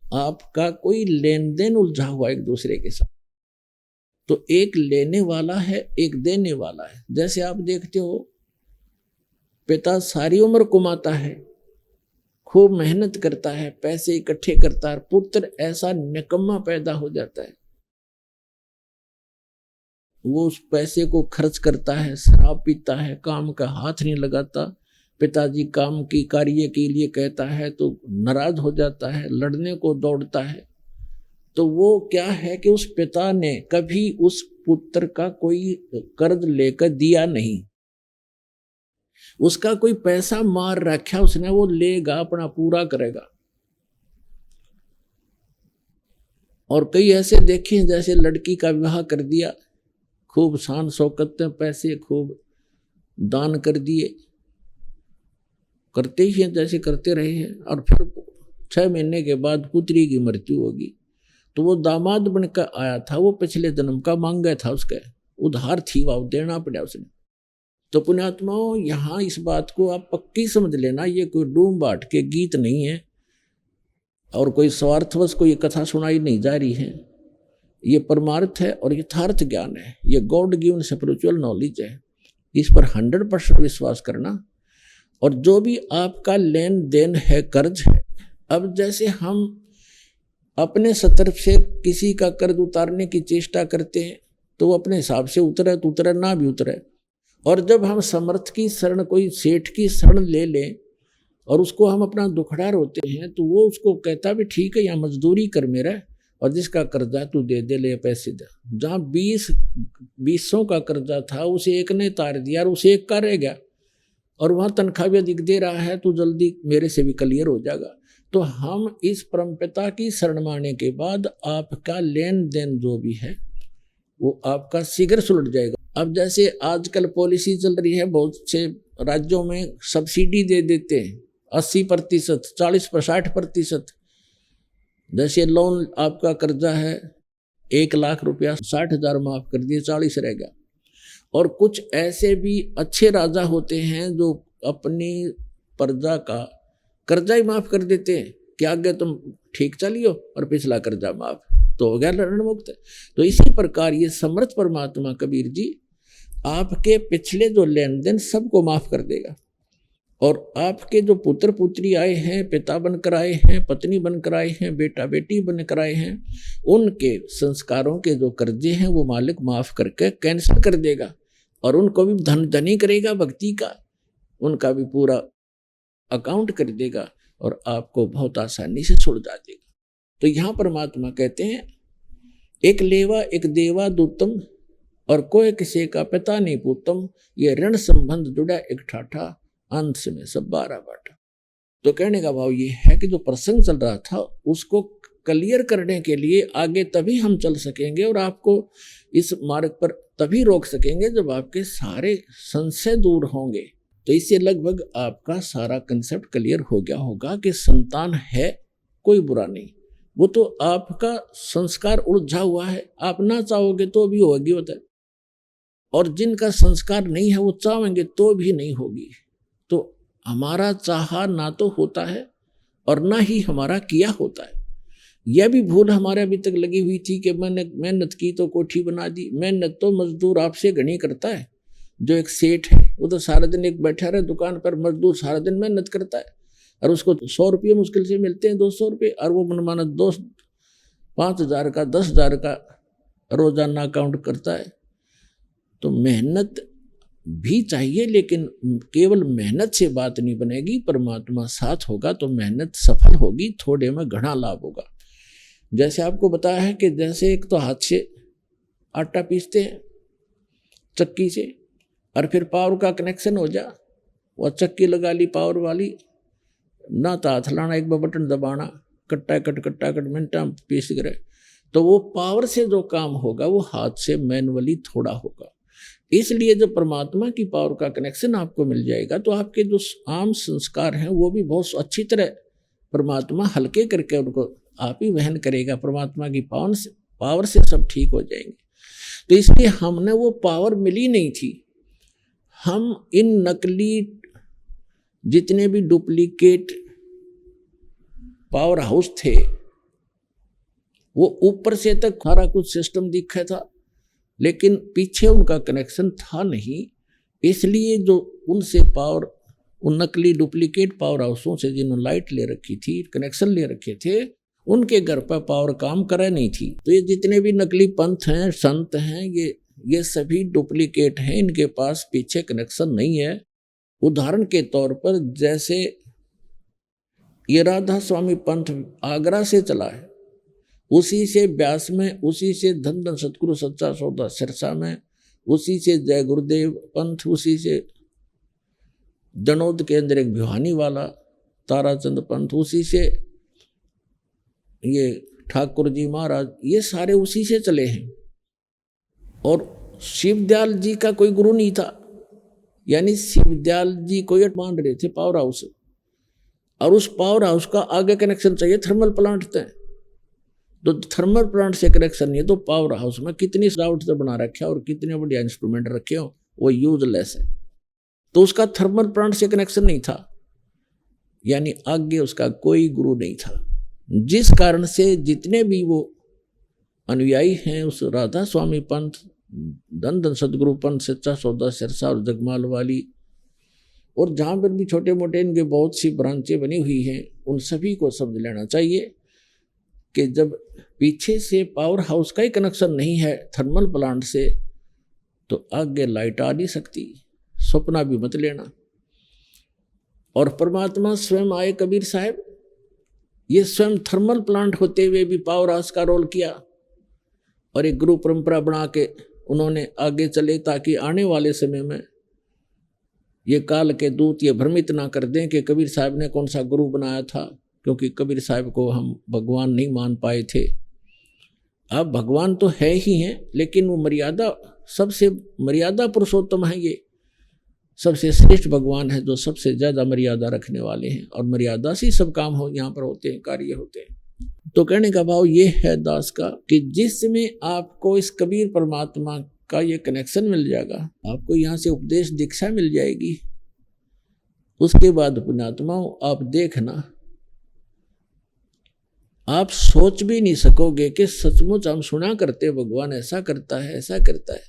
आपका कोई लेन देन उलझा हुआ एक दूसरे के साथ। तो एक लेने वाला है, एक देने वाला है। जैसे आप देखते हो, पिता सारी उम्र कमाता है, खूब मेहनत करता है, पैसे इकट्ठे करता है, पुत्र ऐसा निकम्मा पैदा हो जाता है, वो उस पैसे को खर्च करता है, शराब पीता है, काम का हाथ नहीं लगाता। पिताजी काम की कार्य के लिए कहता है तो नाराज हो जाता है, लड़ने को दौड़ता है। तो वो क्या है कि उस पिता ने कभी उस पुत्र का कोई कर्ज लेकर दिया नहीं, उसका कोई पैसा मार रखा उसने, वो लेगा, अपना पूरा करेगा। और कई ऐसे देखे हैं, जैसे लड़की का विवाह कर दिया, खूब शान शौकत में पैसे खूब दान कर दिए, करते ही हैं जैसे करते रहे हैं, और फिर 6 महीने के बाद पुत्री की मृत्यु होगी। तो वो दामाद बनकर आया था, वो पिछले जन्म का मांगा था, उसका उधार थी, वो देना पड़ा उसने। तो पुण्यात्माओं, यहाँ इस बात को आप पक्की समझ लेना, ये कोई डूम बाट के गीत नहीं है और कोई स्वार्थवश कोई कथा सुनाई नहीं जा रही है। ये परमार्थ है और यथार्थ ज्ञान है, ये गॉड गिवन स्पिरिचुअल नॉलेज है। इस पर 100% विश्वास करना। और जो भी आपका लेन देन है, कर्ज है, अब जैसे हम अपने सतर्फ से किसी का कर्ज उतारने की चेष्टा करते हैं तो वो अपने हिसाब से उतरे तो उतरे, ना भी उतरे। और जब हम समर्थ की शरण, कोई सेठ की शरण ले लें और उसको हम अपना दुखड़ा रोते हैं, तो वो उसको कहता भी ठीक है, यहाँ मजदूरी कर मेरा, और जिसका कर्जा तू दे दे, ले पैसे दे। जहाँ 20 का कर्जा था, उसे एक ने तार दिया और उसे एक का रह गया, और वहाँ तनख्वाह भी अधिक दे रहा है, तो जल्दी मेरे से भी क्लियर हो जाएगा। तो हम इस परमपिता की शरण माने के बाद आपका लेन देन जो भी है वो आपका शीघ्र सुलट जाएगा। अब जैसे आजकल पॉलिसी चल रही है, बहुत से राज्यों में सब्सिडी दे देते हैं, 80%, 40-60%। जैसे लोन आपका कर्जा है 1,00,000 रुपया, 60,000 माफ कर दिए, 40 रह गया। और कुछ ऐसे भी अच्छे राजा होते हैं जो अपनी प्रजा का कर्जा ही माफ कर देते हैं कि आगे तुम ठीक चलियो और पिछला कर्जा माफ, तो हो गया ऋण मुक्त। तो इसी प्रकार ये समर्थ परमात्मा कबीर जी आपके पिछले जो लेन देन सबको माफ कर देगा। और आपके जो पुत्र पुत्री आए हैं, पिता बनकर आए हैं, पत्नी बनकर आए हैं, बेटा बेटी बनकर आए हैं, उनके संस्कारों के जो कर्जे हैं वो मालिक माफ करके कैंसिल कर देगा और उनको भी धनी करेगा भक्ति का, उनका भी पूरा अकाउंट कर देगा और आपको बहुत आसानी से सुलझा देगा। तो यहाँ परमात्मा कहते हैं एक लेवा एक देवा दूतम और कोई किसी का पिता नहीं पूतम, ये ऋण संबंध जुड़ा एक ठाठा, अंत में सब 12 बाटा। तो कहने का भाव ये है कि जो प्रसंग चल रहा था उसको क्लियर करने के लिए आगे तभी हम चल सकेंगे और आपको इस मार्ग पर तभी रोक सकेंगे जब आपके सारे संशय दूर होंगे। तो इससे लगभग आपका सारा कंसेप्ट क्लियर हो गया होगा कि संतान है कोई बुरा नहीं, वो तो आपका संस्कार उलझा हुआ है, आप ना चाहोगे तो भी होगी होता है, और जिनका संस्कार नहीं है वो चाहेंगे तो भी नहीं होगी। तो हमारा चाहा ना तो होता है और ना ही हमारा किया होता है। यह भी भूल हमारे अभी तक लगी हुई थी कि मैंने मेहनत की तो कोठी बना दी। मेहनत तो मजदूर आपसे घनी करता है। जो एक सेठ है वो तो सारा दिन एक बैठा रहे दुकान पर, मजदूर सारा दिन मेहनत करता है और उसको 100 रुपये मुश्किल से मिलते हैं, 200 रुपये, और वो मनमाना 5,000 का 10,000 का रोजाना अकाउंट करता है। तो मेहनत भी चाहिए, लेकिन केवल मेहनत से बात नहीं बनेगी। परमात्मा साथ होगा तो मेहनत सफल होगी, थोड़े में घना लाभ होगा। जैसे आपको बताया है कि जैसे एक तो हाथ से आटा पीसते हैं चक्की से, और फिर पावर का कनेक्शन हो जा, वह चक्की लगा ली पावर वाली, ना तो हाथ लाना, एक बटन दबाना, कट्टा कट मिनटा पीस गए। तो वो पावर से जो काम होगा वो हाथ से मैनुअली थोड़ा होगा। इसलिए जब परमात्मा की पावर का कनेक्शन आपको मिल जाएगा तो आपके जो आम संस्कार हैं वो भी बहुत अच्छी तरह परमात्मा हल्के करके उनको आप ही वहन करेगा। परमात्मा की पावर से सब ठीक हो जाएंगे। तो इसलिए हमने वो पावर मिली नहीं थी। हम इन नकली जितने भी डुप्लीकेट पावर हाउस थे वो ऊपर से तक सारा कुछ सिस्टम दिखा था, लेकिन पीछे उनका कनेक्शन था नहीं। इसलिए जो उनसे पावर, उन नकली डुप्लीकेट पावर हाउसों से जिन्होंने लाइट ले रखी थी, कनेक्शन ले रखे थे, उनके घर पर पावर काम करे नहीं थी। तो ये जितने भी नकली पंथ हैं, संत हैं, ये सभी डुप्लीकेट हैं, इनके पास पीछे कनेक्शन नहीं है। उदाहरण के तौर पर जैसे ये राधा स्वामी पंथ आगरा से चला है, उसी से ब्यास में, उसी से धन धन सतगुरु सच्चा सौदा सिरसा में, उसी से जय गुरुदेव पंथ, उसी से जनोद के अंदर एक भिवानी वाला ताराचंद पंथ, उसी से ये ठाकुर जी महाराज, ये सारे उसी से चले हैं। और शिवदयाल जी का कोई गुरु नहीं था, यानी शिवदयाल जी को ये मान रहे थे पावर हाउस, और उस पावर हाउस का आगे कनेक्शन चाहिए थर्मल प्लांट थे। तो थर्मल प्लांट से कनेक्शन नहीं है तो पावर हाउस में कितनी सजावट से बना रखे और कितने बढ़िया इंस्ट्रूमेंट रखे हो, वो यूजलेस है। तो उसका थर्मल प्लांट से कनेक्शन नहीं था, यानी आगे उसका कोई गुरु नहीं था। जिस कारण से जितने भी वो अनुयायी हैं उस राधा स्वामी पंथ, धन धन सदगुरु पंथ, सच्चा सौदा सिरसा और जगमाल वाली, और जहाँ पर भी छोटे मोटे इनके बहुत सी ब्रांचें बनी हुई हैं, उन सभी को समझ लेना चाहिए कि जब पीछे से पावर हाउस का ही कनेक्शन नहीं है थर्मल प्लांट से, तो आगे लाइट आ नहीं सकती। सपना भी मत लेना। और परमात्मा स्वयं आए कबीर साहब, ये स्वयं थर्मल प्लांट होते हुए भी पावर हाउस का रोल किया और एक गुरु परंपरा बना के उन्होंने आगे चले, ताकि आने वाले समय में ये काल के दूत ये भ्रमित ना कर दें कि कबीर साहब ने कौन सा गुरु बनाया था, क्योंकि कबीर साहब को हम भगवान नहीं मान पाए थे। अब भगवान तो है ही हैं, लेकिन वो मर्यादा, सबसे मर्यादा पुरुषोत्तम है ये। सबसे श्रेष्ठ भगवान है, जो सबसे ज्यादा मर्यादा रखने वाले हैं, और मर्यादा से सब काम हो यहाँ पर होते हैं, कार्य होते हैं। तो कहने का भाव ये है दास का कि जिसमें आपको इस कबीर परमात्मा का ये कनेक्शन मिल जाएगा, आपको यहाँ से उपदेश दीक्षा मिल जाएगी, उसके बाद पुण्यात्माओं आप देखना, आप सोच भी नहीं सकोगे कि सचमुच हम सुना करते भगवान ऐसा करता है, ऐसा करता है।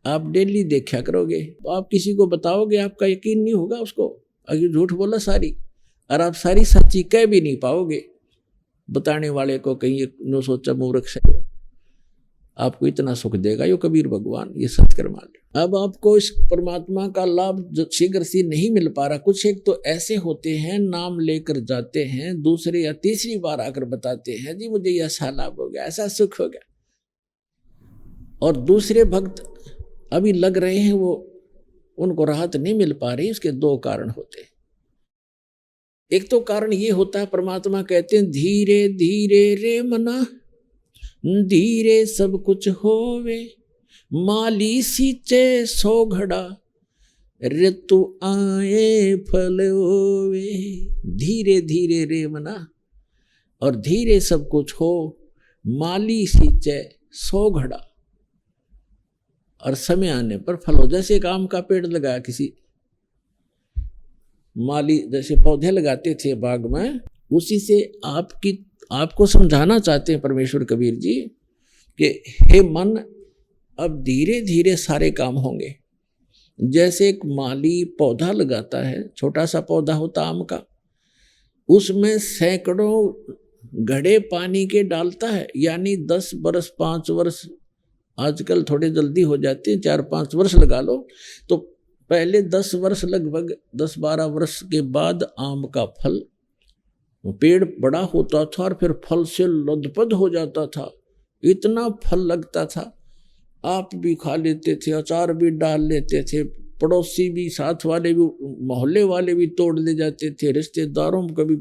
आप डेली देखा करोगे, आप किसी को बताओगे, आपका यकीन नहीं होगा उसको, अगर झूठ बोला सारी, और आप सारी सच्ची कह भी नहीं पाओगे। बताने वाले को कहीं नो सोचा मूर्ख से, आपको इतना सुख देगा यो कबीर भगवान, ये सत्य मान लो। अब आपको इस परमात्मा का लाभ शीघ्र से नहीं मिल पा रहा। कुछ एक तो ऐसे होते हैं, नाम लेकर जाते हैं, दूसरे या तीसरी बार आकर बताते हैं जी मुझे ऐसा लाभ हो गया, ऐसा सुख हो गया, और दूसरे भक्त अभी लग रहे हैं, वो उनको राहत नहीं मिल पा रही। इसके दो कारण होते हैं। एक तो कारण ये होता है, परमात्मा कहते हैं धीरे धीरे रे मना, धीरे सब कुछ होवे, माली सींचे सो घड़ा, ऋतु आए फल होवे। धीरे धीरे रे मना, और धीरे सब कुछ हो, माली सींचे सो घड़ा, और समय आने पर फल हो। जैसे एक आम का पेड़ लगाया किसी माली, जैसे पौधे लगाते थे बाग में, उसी से आपको समझाना चाहते हैं परमेश्वर कबीर जी कि हे मन, अब धीरे धीरे सारे काम होंगे। जैसे एक माली पौधा लगाता है, छोटा सा पौधा होता आम का, उसमें सैकड़ों घड़े पानी के डालता है, यानी 10 वर्ष 5 वर्ष, आजकल थोड़े जल्दी हो जाते हैं, 4-5 वर्ष लगा लो, तो पहले 10 वर्ष, लगभग 10-12 वर्ष के बाद आम का फल, पेड़ बड़ा होता था और फिर फल से लदपद हो जाता था, इतना फल लगता था, आप भी खा लेते थे, अचार भी डाल लेते थे, पड़ोसी भी, साथ वाले भी, मोहल्ले वाले भी तोड़ ले जाते थे, रिश्तेदारों को भी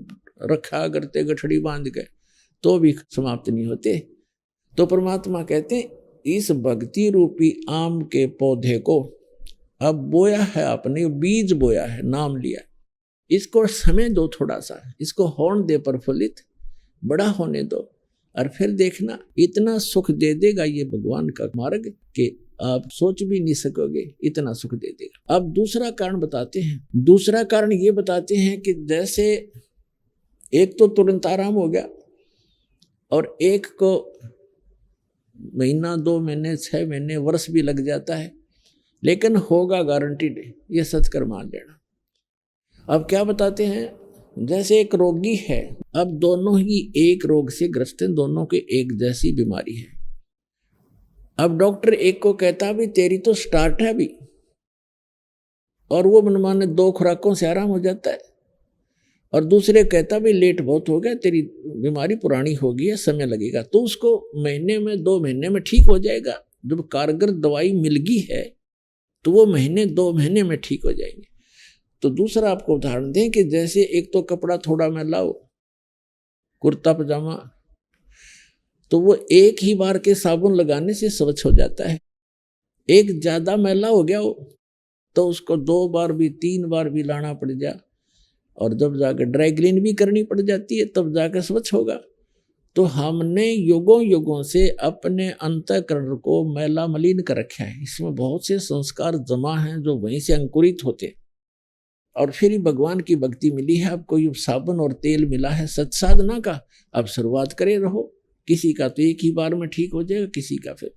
रखा करते गठड़ी बांध के, तो भी समाप्त नहीं होते। तो परमात्मा कहते हैं इस भक्ति रूपी आम के पौधे को अब बोया है आपने, बीज बोया है, नाम लिया, इसको समय दो थोड़ा सा, इसको होने दे प्रफुल्लित, बड़ा होने दो, और फिर देखना इतना सुख दे देगा ये भगवान का मार्ग कि आप सोच भी नहीं सकोगे, इतना सुख दे देगा। अब दूसरा कारण बताते हैं। दूसरा कारण ये बताते हैं कि जैसे एक तो तुरंत आराम हो गया, और एक को महीना, 2 महीने, 6 महीने, वर्ष भी लग जाता है, लेकिन होगा गारंटीड, ये सच मान लेना। अब क्या बताते हैं, जैसे एक रोगी है, अब दोनों ही एक रोग से ग्रस्त हैं, दोनों के एक जैसी बीमारी है। अब डॉक्टर एक को कहता भी तेरी तो स्टार्ट है अभी, और वो मनमाने 2 खुराकों से आराम हो जाता है, और दूसरे कहता भी लेट बहुत हो गया, तेरी बीमारी पुरानी हो गई है, समय लगेगा, तो उसको महीने में, 2 महीने में ठीक हो जाएगा। जब कारगर दवाई मिल गई है तो वो महीने, 2 महीने में ठीक हो जाएंगे। तो दूसरा आपको उदाहरण दें कि जैसे एक तो कपड़ा थोड़ा मैला हो, कुर्ता पजामा, तो वो एक ही बार के साबुन लगाने से स्वच्छ हो जाता है। एक ज़्यादा मैला हो गया हो तो उसको 2 बार भी, 3 बार भी लाना पड़ जा, और जब जाकर ड्राई क्लीन भी करनी पड़ जाती है, तब जाकर स्वच्छ होगा। तो हमने युगों युगों से अपने अंतःकरण को मैला मलिन कर रखा है, इसमें बहुत से संस्कार जमा हैं जो वहीं से अंकुरित होते, और फिर ही भगवान की भक्ति मिली है। आपको ये साबुन और तेल मिला है सच साधना का, अब शुरुआत करे रहो। किसी का तो एक ही बार में ठीक हो जाएगा, किसी का फिर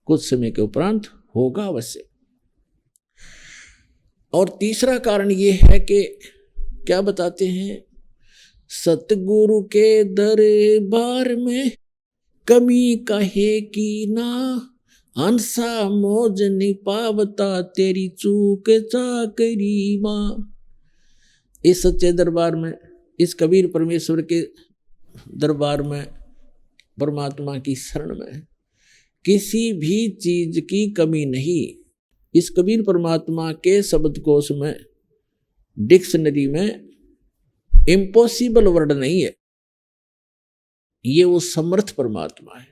कुछ समय के उपरांत होगा अवश्य। और तीसरा कारण ये है कि क्या बताते हैं, सतगुरु के दरबार में कमी कहे की ना, हंसा मौज नहीं पावता तेरी चूक चाकरी माँ। इस सच्चे दरबार में, इस कबीर परमेश्वर के दरबार में, परमात्मा की शरण में किसी भी चीज की कमी नहीं। इस कबीर परमात्मा के शब्दकोश में, डिक्शनरी में इम्पॉसिबल वर्ड नहीं है, ये वो समर्थ परमात्मा है।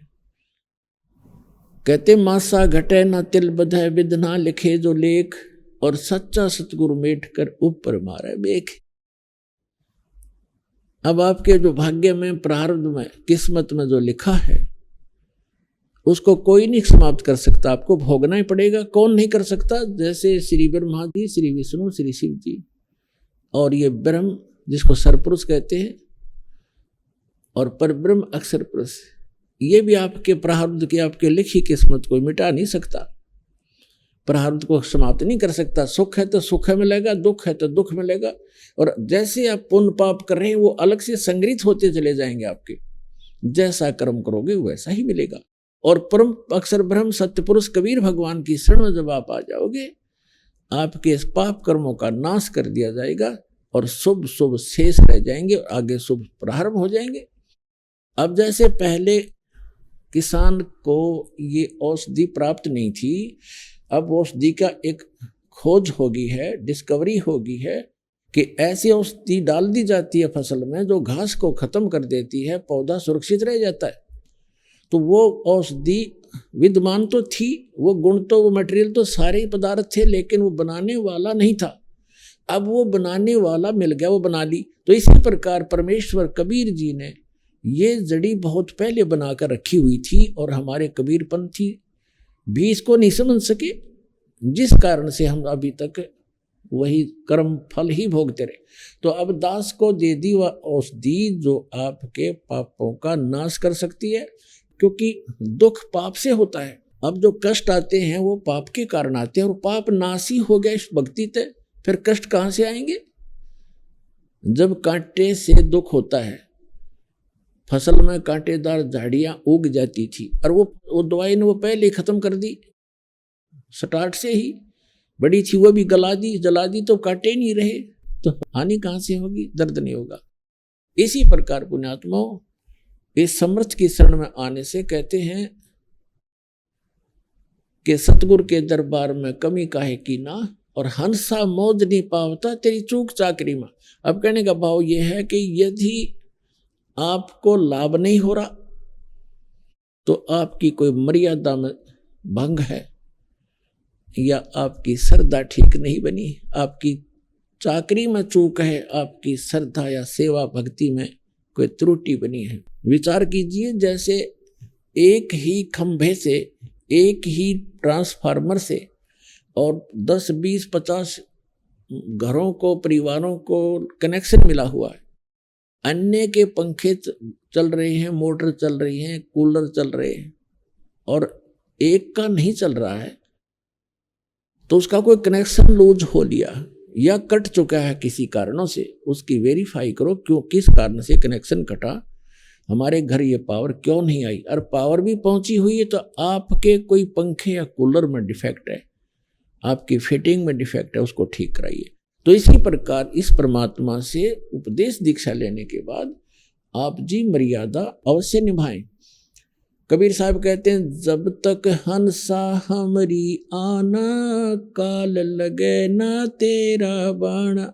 कहते मासा घटे ना तिल बधे विद ना लिखे जो लेख, और सच्चा सतगुरु मेट कर ऊपर मारे बेख। अब आपके जो भाग्य में, प्रारब्ध में, किस्मत में जो लिखा है उसको कोई नहीं समाप्त कर सकता, आपको भोगना ही पड़ेगा। कौन नहीं कर सकता? जैसे श्री ब्रह्मा जी, श्री विष्णु, श्री शिव जी और ये ब्रह्म जिसको सरपुरुष कहते हैं और परब्रह्म अक्षर पुरुष, ये भी आपके प्रारब्ध की, आपके लिखी किस्मत को मिटा नहीं सकता, प्रारब्ध को समाप्त नहीं कर सकता। सुख है तो सुख मिलेगा, दुख है तो दुख मिलेगा। और जैसे आप पुण्य पाप कर रहे हैं वो अलग से संग्रहित होते चले जाएंगे आपके। जैसा कर्म करोगे वैसा ही मिलेगा। और परम अक्षर ब्रह्म सत्य पुरुष कबीर भगवान की शरण में जब आप आ जाओगे, आपके इस पाप कर्मों का नाश कर दिया जाएगा और शुभ शुभ शेष रह जाएंगे और आगे शुभ प्रारंभ हो जाएंगे। अब जैसे पहले किसान को ये औषधि प्राप्त नहीं थी, अब औषधि का एक खोज हो गई है, डिस्कवरी हो गई है कि ऐसी औषधि डाल दी जाती है फसल में जो घास को खत्म कर देती है, पौधा सुरक्षित रह जाता है। तो वो औषधि विद्यमान तो थी, वो गुण तो, वो मटेरियल तो सारे ही पदार्थ थे, लेकिन वो बनाने वाला नहीं था। अब वो बनाने वाला मिल गया, वो बना ली। तो इसी प्रकार परमेश्वर कबीर जी ने ये जड़ी बहुत पहले बनाकर रखी हुई थी और हमारे कबीरपंथी भी इसको नहीं समझ सके, जिस कारण से हम अभी तक वही कर्म फल ही भोगते रहे। तो अब दास को दे दी वह औषधि जो आपके पापों का नाश कर सकती है, क्योंकि दुख पाप से होता है। अब जो कष्ट आते हैं वो पाप के कारण आते हैं और पाप नाशी हो गया इस भक्ति से, फिर कष्ट कहाँ से आएंगे? जब कांटे से दुख होता है, फसल में कांटेदार झाड़ियां उग जाती थी और वो दवाई ने वो पहले ही खत्म कर दी, स्टार्ट से ही बड़ी थी, वो भी गला दी, जला दी, तो कांटे नहीं रहे, तो हानि कहाँ से होगी? दर्द नहीं होगा। इसी प्रकार पुण्यात्माओं, इस समर्थ की शरण में आने से कहते हैं कि सतगुरु के दरबार में कमी काहे की ना, और हंसा मौज नहीं पावता तेरी चूक चाकरी में। अब कहने का भाव यह है कि यदि आपको लाभ नहीं हो रहा तो आपकी कोई मर्यादा में भंग है, या आपकी श्रद्धा ठीक नहीं बनी, आपकी चाकरी में चूक है, आपकी श्रद्धा या सेवा भक्ति में कोई त्रुटि बनी है। विचार कीजिए, जैसे एक ही खंभे से, एक ही ट्रांसफार्मर से और 10, 20, 50 घरों को, परिवारों को कनेक्शन मिला हुआ है। अन्य के पंखे चल रहे हैं, मोटर चल रही हैं, कूलर चल रहे हैं, और एक का नहीं चल रहा है, तो उसका कोई कनेक्शन लूज हो लिया या कट चुका है किसी कारणों से, उसकी वेरीफाई करो क्यों, किस कारण से कनेक्शन कटा, हमारे घर ये पावर क्यों नहीं आई। और पावर भी पहुंची हुई है तो आपके कोई पंखे या कूलर में डिफेक्ट है, आपकी फिटिंग में डिफेक्ट है, उसको ठीक कराइए। तो इसी प्रकार इस परमात्मा से उपदेश दीक्षा लेने के बाद आप जी मर्यादा अवश्य निभाएं। कबीर साहब कहते हैं, जब तक हंसा हमरी आना, काल लगे ना तेरा बाणा,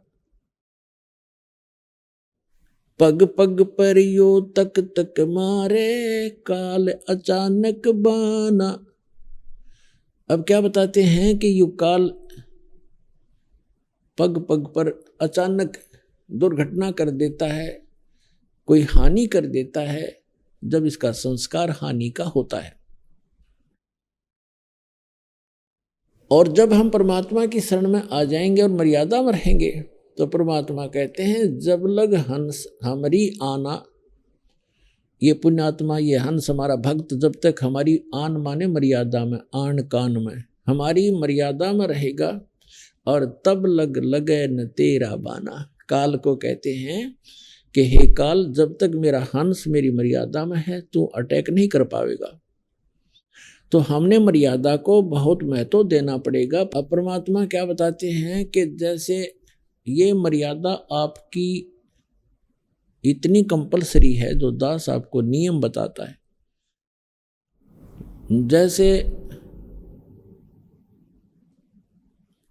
पग पग पर यो तक तक मारे, काल अचानक बाना। अब क्या बताते हैं कि यो काल पग पग पर अचानक दुर्घटना कर देता है, कोई हानि कर देता है, जब इसका संस्कार हानि का होता है। और जब हम परमात्मा की शरण में आ जाएंगे और मर्यादा में रहेंगे तो परमात्मा कहते हैं, जब लग हंस हमारी आना, ये पुण्यात्मा, ये हंस हमारा भक्त जब तक हमारी आन माने मर्यादा में, आन कान में, हमारी मर्यादा में रहेगा, और तब लगे न तेरा बाना। काल को कहते हैं कि हे काल, जब तक मेरा हंस मेरी मर्यादा में है तू अटैक नहीं कर पाएगा। तो हमने मर्यादा को बहुत महत्व देना पड़ेगा। अब परमात्मा क्या बताते हैं कि जैसे ये मर्यादा आपकी इतनी कंपलसरी है, जो दास आपको नियम बताता है, जैसे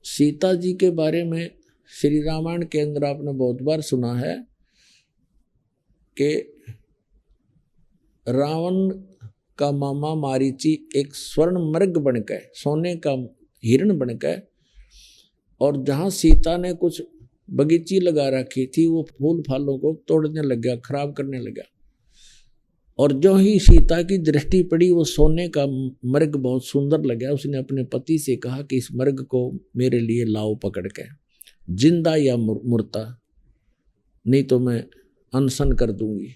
सीता जी के बारे में श्री रामायण के अंदर आपने बहुत बार सुना है कि रावण का मामा मारीची एक स्वर्ण मृग बनकर, सोने का हिरण बनकर और जहाँ सीता ने कुछ बगीची लगा रखी थी वो फूल फालों को तोड़ने लग गया, खराब करने लगा। और जो ही सीता की दृष्टि पड़ी वो सोने का मृग बहुत सुंदर लगा। उसने अपने पति से कहा कि इस मृग को मेरे लिए लाओ पकड़ के, जिंदा या मुर्दा, नहीं तो मैं अनशन कर दूंगी।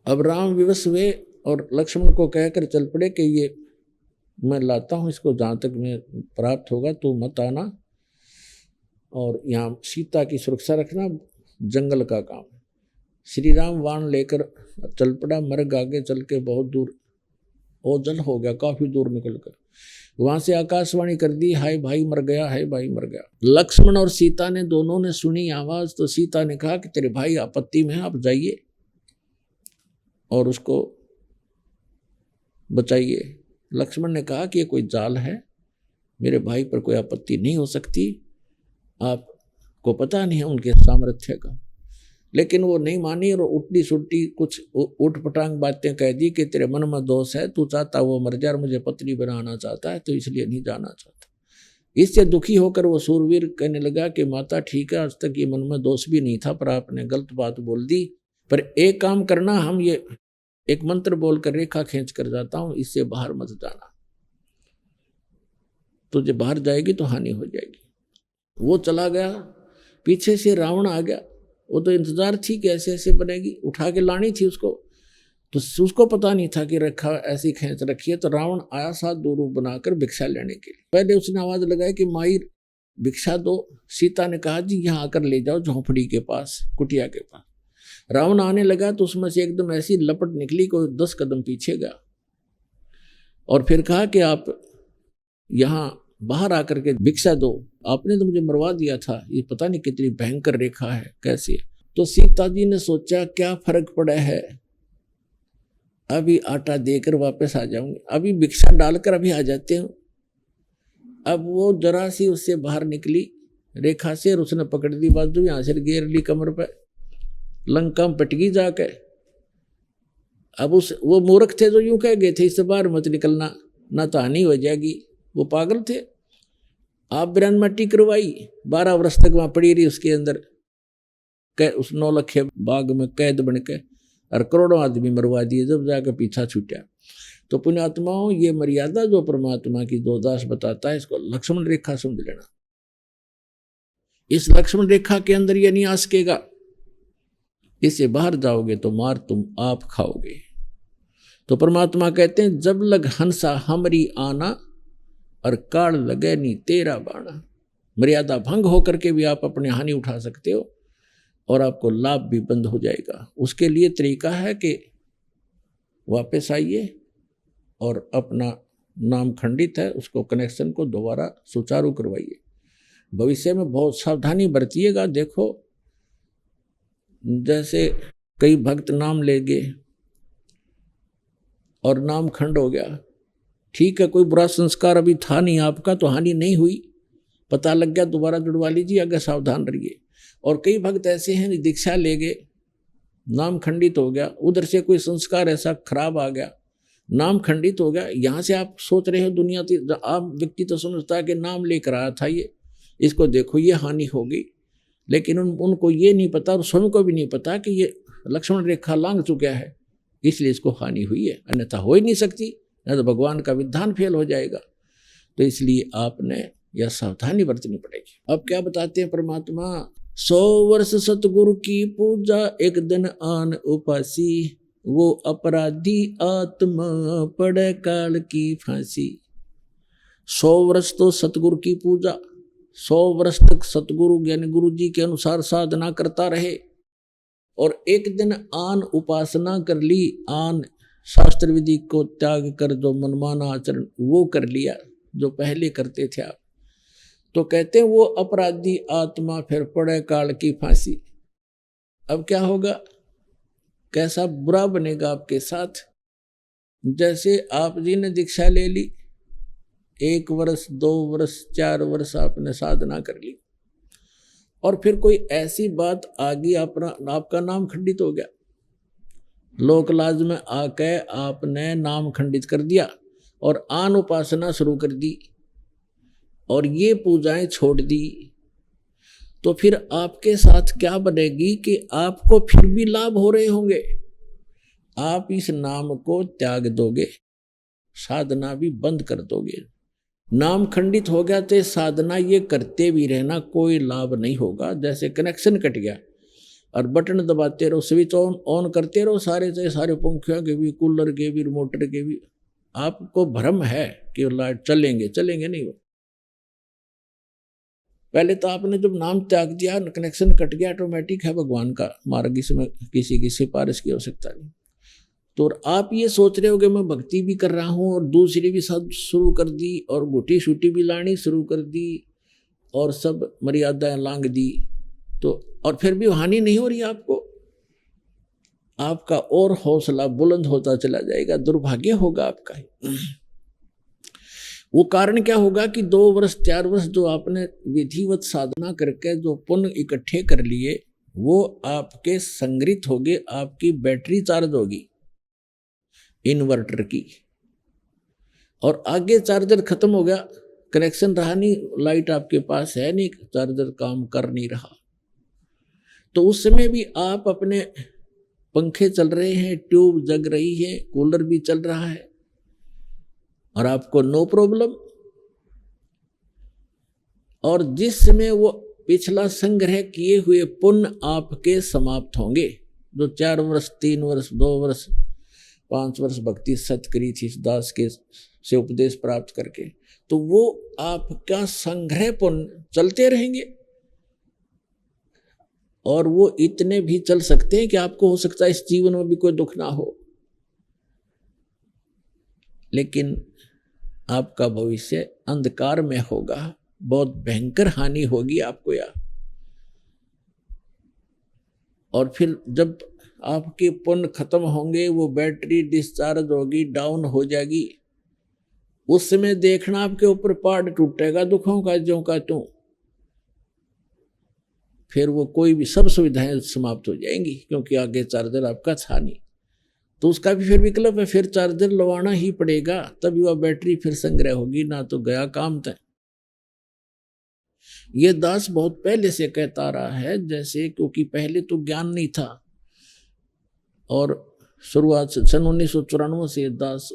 अब राम विवश हुए और लक्ष्मण को कहकर चल पड़े कि ये मैं लाता हूँ, इसको जहाँ तक मैं प्राप्त होगा तो मत आना, और यहाँ सीता की सुरक्षा रखना, जंगल का काम। श्री राम वाण लेकर चल पड़ा। मर्ग आगे चल के बहुत दूर ओझल हो गया, काफी दूर निकल कर वहां से आकाशवाणी कर दी, हाय भाई मर गया, हाय भाई मर गया। लक्ष्मण और सीता ने दोनों ने सुनी आवाज, तो सीता ने कहा कि तेरे भाई आपत्ति में है, आप जाइए और उसको बचाइए। लक्ष्मण ने कहा कि ये कोई जाल है, मेरे भाई पर कोई आपत्ति नहीं हो सकती, आपको पता नहीं है उनके सामर्थ्य का। लेकिन वो नहीं मानी और उल्टी सुल्टी कुछ उठ पटांग बातें कह दी कि तेरे मन में दोष है, तू चाहता वो मर जाए और मुझे पत्नी बनाना चाहता है, तो इसलिए नहीं जाना चाहता। इससे दुखी होकर वो सूरवीर कहने लगा कि माता ठीक है, आज तक ये मन में दोष भी नहीं था, पर आपने गलत बात बोल दी। पर एक काम करना, हम ये एक मंत्र बोलकर रेखा खींच कर जाता हूं, इससे बाहर मत जाना, तुझे बाहर जाएगी तो हानि हो जाएगी। वो चला गया, पीछे से रावण आ गया। वो तो इंतजार थी कि ऐसे ऐसे बनेगी, उठा के लानी थी उसको, तो उसको पता नहीं था कि रेखा ऐसी खींच रखी है। तो रावण आया साथ दो रूप बनाकर भिक्षा लेने के लिए। पहले उसने आवाज लगाई कि माई भिक्षा दो। सीता ने कहा जी यहाँ आकर ले जाओ झोंपड़ी के पास, कुटिया के पास। रावण आने लगा तो उसमें से एकदम ऐसी लपट निकली, कोई 10 कदम पीछे गया और फिर कहा कि आप यहाँ बाहर आकर के भिक्षा दो, आपने तो मुझे मरवा दिया था, ये पता नहीं कितनी भयंकर रेखा है, कैसी है। तो सीता जी ने सोचा क्या फर्क पड़ा है, अभी आटा देकर वापस आ जाऊंगी, अभी भिक्षा डालकर अभी आ जाते हैं। अब वो जरा सी उससे बाहर निकली रेखा से और उसने पकड़ दी बाजू, यहाँ से घेर ली कमर पे, लंका में पटगी जाके। अब वो मूर्ख थे जो यूं कह गए थे इससे बाहर मत निकलना, ना तो हानि हो जाएगी। वो पागल थे। आप बिरान मट्टी करवाई, 12 वर्ष तक वहां पड़ी रही उसके अंदर, उस 9 लखे बाग में कैद बन के, और करोड़ों आदमी मरवा दिए जब जाकर पीछा छूटा। तो पुण्यात्माओं, ये मर्यादा जो परमात्मा की दो दास बताता है, इसको लक्ष्मण रेखा समझ लेना। इस लक्ष्मण रेखा के अंदर ये नहीं आ सकेगा, इससे बाहर जाओगे तो मार तुम आप खाओगे। तो परमात्मा कहते हैं जब लग हंसा हमरी आना, और काल लगे नी तेरा बाणा। मर्यादा भंग होकर के भी आप अपने हानि उठा सकते हो और आपको लाभ भी बंद हो जाएगा। उसके लिए तरीका है कि वापस आइए और अपना नाम खंडित है उसको कनेक्शन को दोबारा सुचारू करवाइए। भविष्य में बहुत सावधानी बरतिएगा। देखो जैसे कई भक्त नाम ले गए और नाम खंड हो गया, ठीक है, कोई बुरा संस्कार अभी था नहीं आपका तो हानि नहीं हुई, पता लग गया दोबारा जुड़वा लीजिए, अगर सावधान रहिए। और कई भक्त ऐसे हैं दीक्षा ले गए, नाम खंडित हो गया, उधर से कोई संस्कार ऐसा खराब आ गया, नाम खंडित हो गया। यहाँ से आप सोच रहे हो दुनिया आप व्यक्ति तो समझता है कि नाम लेकर आया था ये, इसको देखो ये हानि हो गई, लेकिन उनको ये नहीं पता और स्वयं को भी नहीं पता कि ये लक्ष्मण रेखा लांघ चुका है, इसलिए इसको हानि हुई है, अन्यथा हो ही नहीं सकती, न तो भगवान का विधान फेल हो जाएगा। तो इसलिए आपने यह सावधानी बरतनी पड़ेगी। अब क्या बताते हैं परमात्मा, 100 वर्ष सतगुरु की पूजा, एक दिन आन उपासी, वो अपराधी आत्मा पड़े काल की फांसी। 100 वर्ष तो सतगुरु की पूजा, 100 वर्ष तक सतगुरु यानी गुरु जी के अनुसार साधना करता रहे, और एक दिन आन उपासना कर ली, आन शास्त्र विधि को त्याग कर जो मनमाना आचरण वो कर लिया जो पहले करते थे आप, तो कहते हैं वो अपराधी आत्मा फिर पड़े काल की फांसी। अब क्या होगा, कैसा बुरा बनेगा आपके साथ। जैसे आप जी ने दीक्षा ले ली, 1 वर्ष 2 वर्ष 4 वर्ष आपने साधना कर ली, और फिर कोई ऐसी बात आ गई, आपका नाम खंडित हो गया, लोक लाज में आके आपने नाम खंडित कर दिया और आन उपासना शुरू कर दी, और ये पूजाएं छोड़ दी तो फिर आपके साथ क्या बनेगी कि आपको फिर भी लाभ हो रहे होंगे। आप इस नाम को त्याग दोगे, साधना भी बंद कर दोगे। नाम खंडित हो गया तो साधना ये करते भी रहना, कोई लाभ नहीं होगा। जैसे कनेक्शन कट गया और बटन दबाते रहो, स्विच ऑन करते रहो, सारे पंखियों के भी, कूलर के भी, मोटर के भी, आपको भ्रम है कि लाइट चलेंगे नहीं वो। पहले तो आपने जब नाम त्याग दिया, कनेक्शन कट गया, ऑटोमेटिक है भगवान का मार्ग, इसमें किसी की सिफारिश की आवश्यकता नहीं। तो आप ये सोच रहे हो कि मैं भक्ति भी कर रहा हूँ और दूसरी भी सब शुरू कर दी और गुटी शूटी भी लानी शुरू कर दी और सब मर्यादाएं लांग दी, तो और फिर भी हानि नहीं हो रही आपको, आपका और हौसला बुलंद होता चला जाएगा, दुर्भाग्य होगा आपका। वो कारण क्या होगा कि 2 वर्ष 4 वर्ष जो आपने विधिवत साधना करके जो पुण्य इकट्ठे कर लिए वो आपके संग्रहित होंगे, आपकी बैटरी चार्ज होगी इन्वर्टर की, और आगे चार्जर खत्म हो गया, कनेक्शन रहा नहीं, लाइट आपके पास है नहीं, चार्जर काम कर नहीं रहा, तो उस समय भी आप अपने पंखे चल रहे हैं, ट्यूब जग रही है, कूलर भी चल रहा है और आपको नो प्रॉब्लम। और जिस समय वो पिछला संग्रह किए हुए पुण्य आपके समाप्त होंगे, जो 4 वर्ष 3 वर्ष 2 वर्ष 5 वर्ष भक्ति सत करी थी इस दास के से उपदेश प्राप्त करके, तो वो आपका संग्रह पुण्य चलते रहेंगे और वो इतने भी चल सकते हैं कि आपको हो सकता है इस जीवन में भी कोई दुख ना हो, लेकिन आपका भविष्य अंधकार में होगा, बहुत भयंकर हानि होगी आपको यार। और फिर जब आपके पुण्य खत्म होंगे, वो बैटरी डिस्चार्ज होगी, डाउन हो जाएगी, उस समय देखना आपके ऊपर पहाड़ टूटेगा दुखों का ज्यों का त्यों, फिर वो कोई भी सब सुविधाएं समाप्त हो जाएंगी, क्योंकि आगे चार्जर आपका था नहीं। तो उसका भी फिर विकल्प है, फिर चार्जर लगवाना ही पड़ेगा, तभी वह बैटरी फिर संग्रह होगी, ना तो गया काम तय। ये दास बहुत पहले से कहता रहा है, जैसे क्योंकि पहले तो ज्ञान नहीं था और शुरुआत से सन 1994 से दास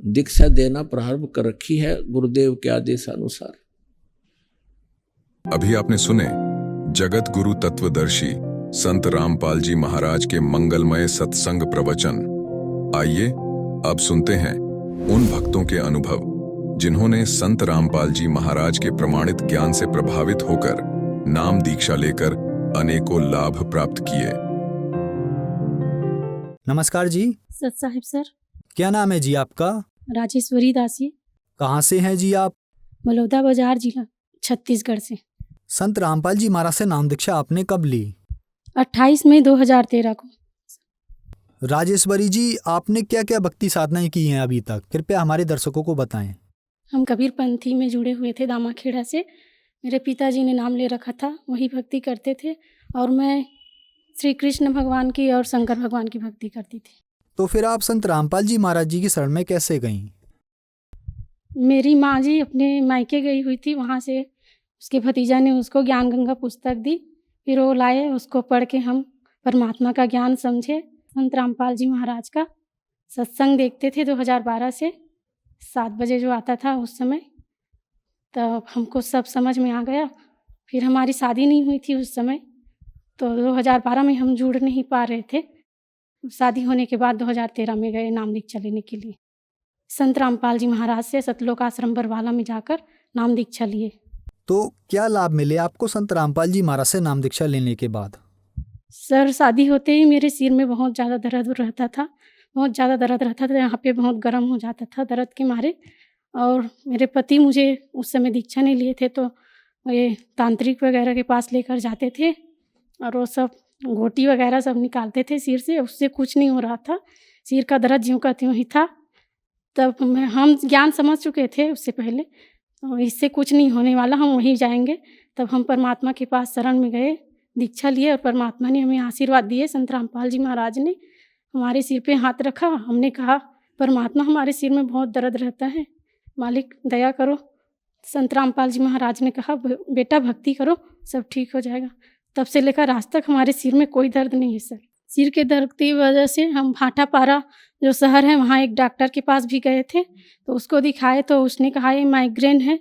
दीक्षा देना प्रारंभ कर रखी है गुरुदेव के आदेशानुसार। अभी आपने सुने जगत गुरु तत्वदर्शी संत रामपाल जी महाराज के मंगलमय सत्संग प्रवचन। आइए अब सुनते हैं उन भक्तों के अनुभव जिन्होंने संत रामपाल जी महाराज के प्रमाणित ज्ञान से प्रभावित होकर नाम दीक्षा लेकर अनेकों लाभ प्राप्त किए। नमस्कार जी। सत साहिब सर। क्या नाम है जी आपका? राजेश्वरी दासी। कहाँ से हैं जी आप? बलौदा बाजार जिला छत्तीसगढ़ से। संत रामपाल जी महाराज से नाम दीक्षा आपने कब ली? 28 मई 2013 को। राजेश्वरी जी, आपने क्या क्या भक्ति साधनाएं की हैं अभी तक, कृपया हमारे दर्शकों को बताएं। हम कबीर पंथी में जुड़े हुए थे दामाखेड़ा से, मेरे पिताजी ने नाम ले रखा था, वही भक्ति करते थे और मैं श्री कृष्ण भगवान की और शंकर भगवान की भक्ति करती थी। तो फिर आप संत रामपाल जी महाराज जी की शरण में कैसे गईं? मेरी माँ जी अपने मायके गई हुई थी, वहाँ से उसके भतीजा ने उसको ज्ञान गंगा पुस्तक दी, फिर वो लाए, उसको पढ़ के हम परमात्मा का ज्ञान समझे। संत रामपाल जी महाराज का सत्संग देखते थे 2012 से, 7 बजे जो आता था उस समय, तब हमको सब समझ में आ गया। फिर हमारी शादी नहीं हुई थी उस समय, तो 2012 में हम जुड़ नहीं पा रहे थे। शादी होने के बाद 2013 में गए नाम दीक्षा लेने के लिए। संत रामपाल जी महाराज से सतलोक आश्रम बरवाला में जाकर नाम दीक्षा लिए। तो क्या लाभ मिले आपको संत रामपाल जी महाराज से नाम दीक्षा लेने के बाद? सर, शादी होते ही मेरे सिर में बहुत ज़्यादा दर्द रहता था, बहुत ज़्यादा दर्द रहता था, यहाँ पे बहुत गर्म हो जाता था दर्द के मारे। और मेरे पति मुझे उस समय दीक्षा नहीं लिए थे, तो ये तांत्रिक वगैरह के पास लेकर जाते थे और वो सब घोटी वगैरह सब निकालते थे सिर से, उससे कुछ नहीं हो रहा था, सिर का दर्द ज्यों का त्यों ही था। तब हम ज्ञान समझ चुके थे उससे पहले, तो इससे कुछ नहीं होने वाला, हम वहीं जाएंगे। तब हम परमात्मा के पास शरण में गए, दीक्षा लिए और परमात्मा ने हमें आशीर्वाद दिए। संत रामपाल जी महाराज ने हमारे सिर पे हाथ रखा, हमने कहा परमात्मा हमारे सिर में बहुत दर्द रहता है, मालिक दया करो। संत रामपाल जी महाराज ने कहा बेटा भक्ति करो, सब ठीक हो जाएगा। तब से लेकर आज तक हमारे सिर में कोई दर्द नहीं है सर। सिर के दर्द की वजह से हम भाटापारा जो शहर है वहाँ एक डॉक्टर के पास भी गए थे, तो उसको दिखाए तो उसने कहा ये माइग्रेन है,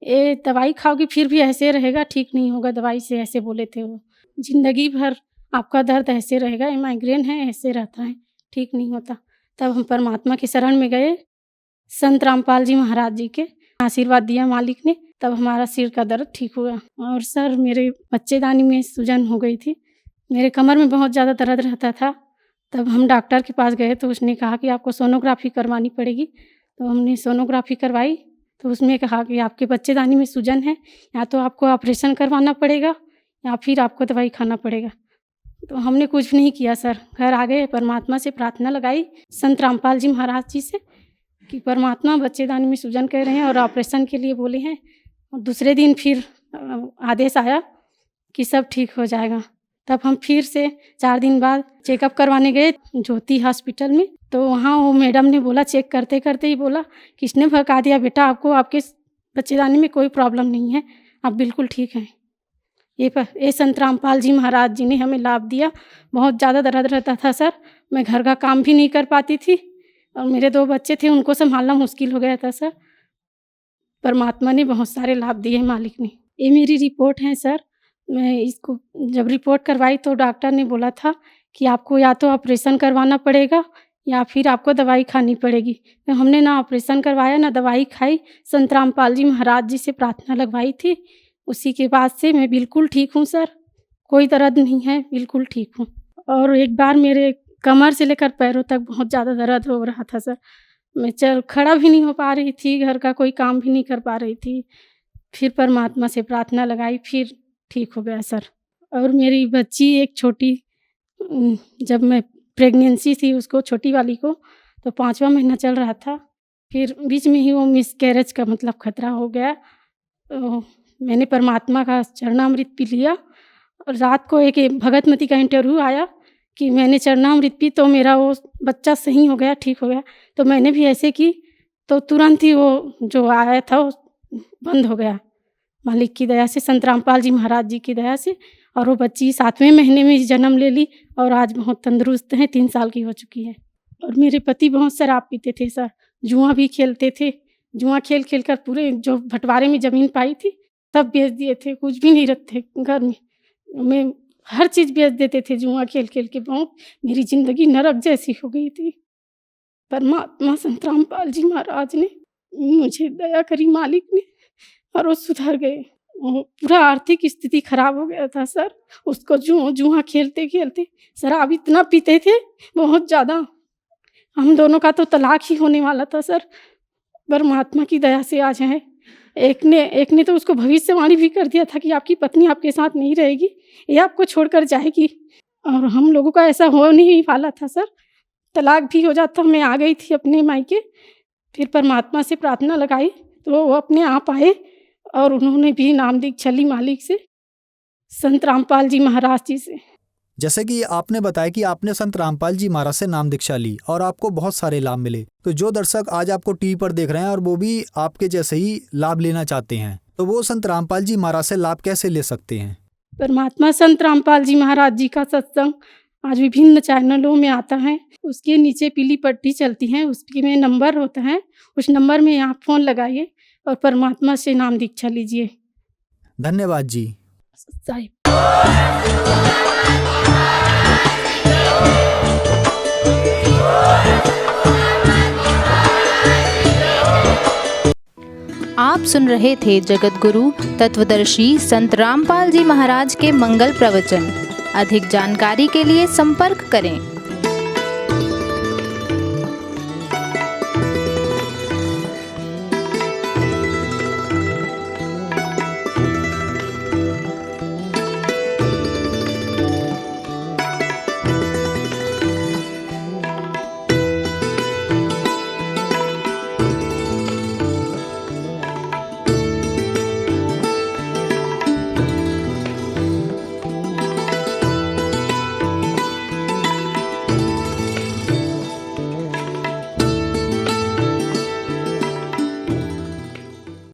ये दवाई खाओगी फिर भी ऐसे रहेगा, ठीक नहीं होगा दवाई से, ऐसे बोले थे वो। ज़िंदगी भर आपका दर्द ऐसे रहेगा, ये माइग्रेन है, ऐसे रहता है, ठीक नहीं होता। तब हम परमात्मा के शरण में गए, संत रामपाल जी महाराज जी के आशीर्वाद दिया मालिक ने, तब हमारा सिर का दर्द ठीक हुआ। और सर मेरे बच्चेदानी में सूजन हो गई थी, मेरे कमर में बहुत ज़्यादा दर्द रहता था। तब हम डॉक्टर के पास गए तो उसने कहा कि आपको सोनोग्राफी करवानी पड़ेगी। तो हमने सोनोग्राफी करवाई तो उसमें कहा कि आपके बच्चेदानी में सूजन है, या तो आपको ऑपरेशन करवाना पड़ेगा या फिर आपको दवाई खाना पड़ेगा। तो हमने कुछ नहीं किया सर, घर आ गए, परमात्मा से प्रार्थना लगाई संत रामपाल जी महाराज जी से कि परमात्मा बच्चेदानी में सूजन कह रहे हैं और ऑपरेशन के लिए बोले हैं। और दूसरे दिन फिर आदेश आया कि सब ठीक हो जाएगा। तब हम फिर से 4 दिन बाद चेकअप करवाने गए ज्योति हॉस्पिटल में, तो वहाँ वो मैडम ने बोला, चेक करते करते ही बोला, किसने भगा दिया बेटा आपको, आपके बच्चेदानी में कोई प्रॉब्लम नहीं है, आप बिल्कुल ठीक हैं। ये संत रामपाल जी महाराज जी ने हमें लाभ दिया। बहुत ज़्यादा दर्द रहता था सर, मैं घर का काम भी नहीं कर पाती थी और मेरे 2 बच्चे थे, उनको संभालना मुश्किल हो गया था सर। परमात्मा ने बहुत सारे लाभ दिए मालिक ने। ये मेरी रिपोर्ट है सर। मैं इसको जब रिपोर्ट करवाई तो डॉक्टर ने बोला था कि आपको या तो ऑपरेशन करवाना पड़ेगा या फिर आपको दवाई खानी पड़ेगी। तो हमने ना ऑपरेशन करवाया ना दवाई खाई, संत रामपाल जी महाराज जी से प्रार्थना लगवाई थी। उसी के बाद से मैं बिल्कुल ठीक हूँ सर, कोई दर्द नहीं है, बिल्कुल ठीक हूँ। और एक बार मेरे कमर से लेकर पैरों तक बहुत ज़्यादा दर्द हो रहा था सर, मैं खड़ा भी नहीं हो पा रही थी, घर का कोई काम भी नहीं कर पा रही थी। फिर परमात्मा से प्रार्थना लगाई, फिर ठीक हो गया सर। और मेरी बच्ची एक छोटी, जब मैं प्रेगनेंसी थी उसको, छोटी वाली को, तो 5वां महीना चल रहा था, फिर बीच में ही वो मिसकैरेज का मतलब खतरा हो गया। तो मैंने परमात्मा का चरणामृत पी लिया और रात को एक भगतमती का इंटरव्यू आया कि मैंने चरणामृत पी तो मेरा वो बच्चा सही हो गया, ठीक हो गया। तो मैंने भी ऐसे की तो तुरंत ही वो जो आया था वो बंद हो गया मालिक की दया से, संत रामपाल जी महाराज जी की दया से। और वो बच्ची 7वें महीने में जन्म ले ली और आज बहुत तंदुरुस्त हैं, 3 साल की हो चुकी है। और मेरे पति बहुत शराब पीते थे सर, जुआ भी खेलते थे, जुआ खेल खेल कर पूरे जो बंटवारे में ज़मीन पाई थी सब बेच दिए थे, कुछ भी नहीं रखते घर में, मैं हर चीज़ बेच देते थे जुआ खेल खेल के। बहुत मेरी ज़िंदगी नरक जैसी हो गई थी। परमात्मा संत रामपाल जी महाराज ने मुझे दया करी मालिक ने, और वो सुधर गए। पूरा आर्थिक स्थिति खराब हो गया था सर, उसको जुआ खेलते खेलते शराब इतना पीते थे बहुत ज़्यादा, हम दोनों का तो तलाक ही होने वाला था सर। परमात्मा की दया से आज है। एक ने तो उसको भविष्यवाणी भी कर दिया था कि आपकी पत्नी आपके साथ नहीं रहेगी, ये आपको छोड़कर जाएगी। और हम लोगों का ऐसा हो नहीं वाला था सर, तलाक भी हो जाता। मैं आ गई थी अपने मायके, फिर परमात्मा से प्रार्थना लगाई तो वो अपने आप आए और उन्होंने भी नाम दीक्षा ली मालिक से, संत रामपाल जी महाराज जी से। जैसे कि आपने बताया कि आपने संत रामपाल जी महाराज से नाम दीक्षा ली और आपको बहुत सारे लाभ मिले, तो जो दर्शक आज आपको टीवी पर देख रहे हैं और वो भी आपके जैसे ही लाभ लेना चाहते हैं, तो वो संत रामपाल जी महाराज से लाभ कैसे ले सकते हैं? परमात्मा संत रामपाल जी महाराज जी का सत्संग आज विभिन्न चैनलों में आता है, उसके नीचे पीली पट्टी चलती है, उसमें नंबर होता है, उस नंबर में आप फ़ोन लगाइए और परमात्मा से नाम दीक्षा लीजिए। धन्यवाद जी। आप सुन रहे थे जगत गुरु तत्वदर्शी संत रामपाल जी महाराज के मंगल प्रवचन। अधिक जानकारी के लिए संपर्क करें।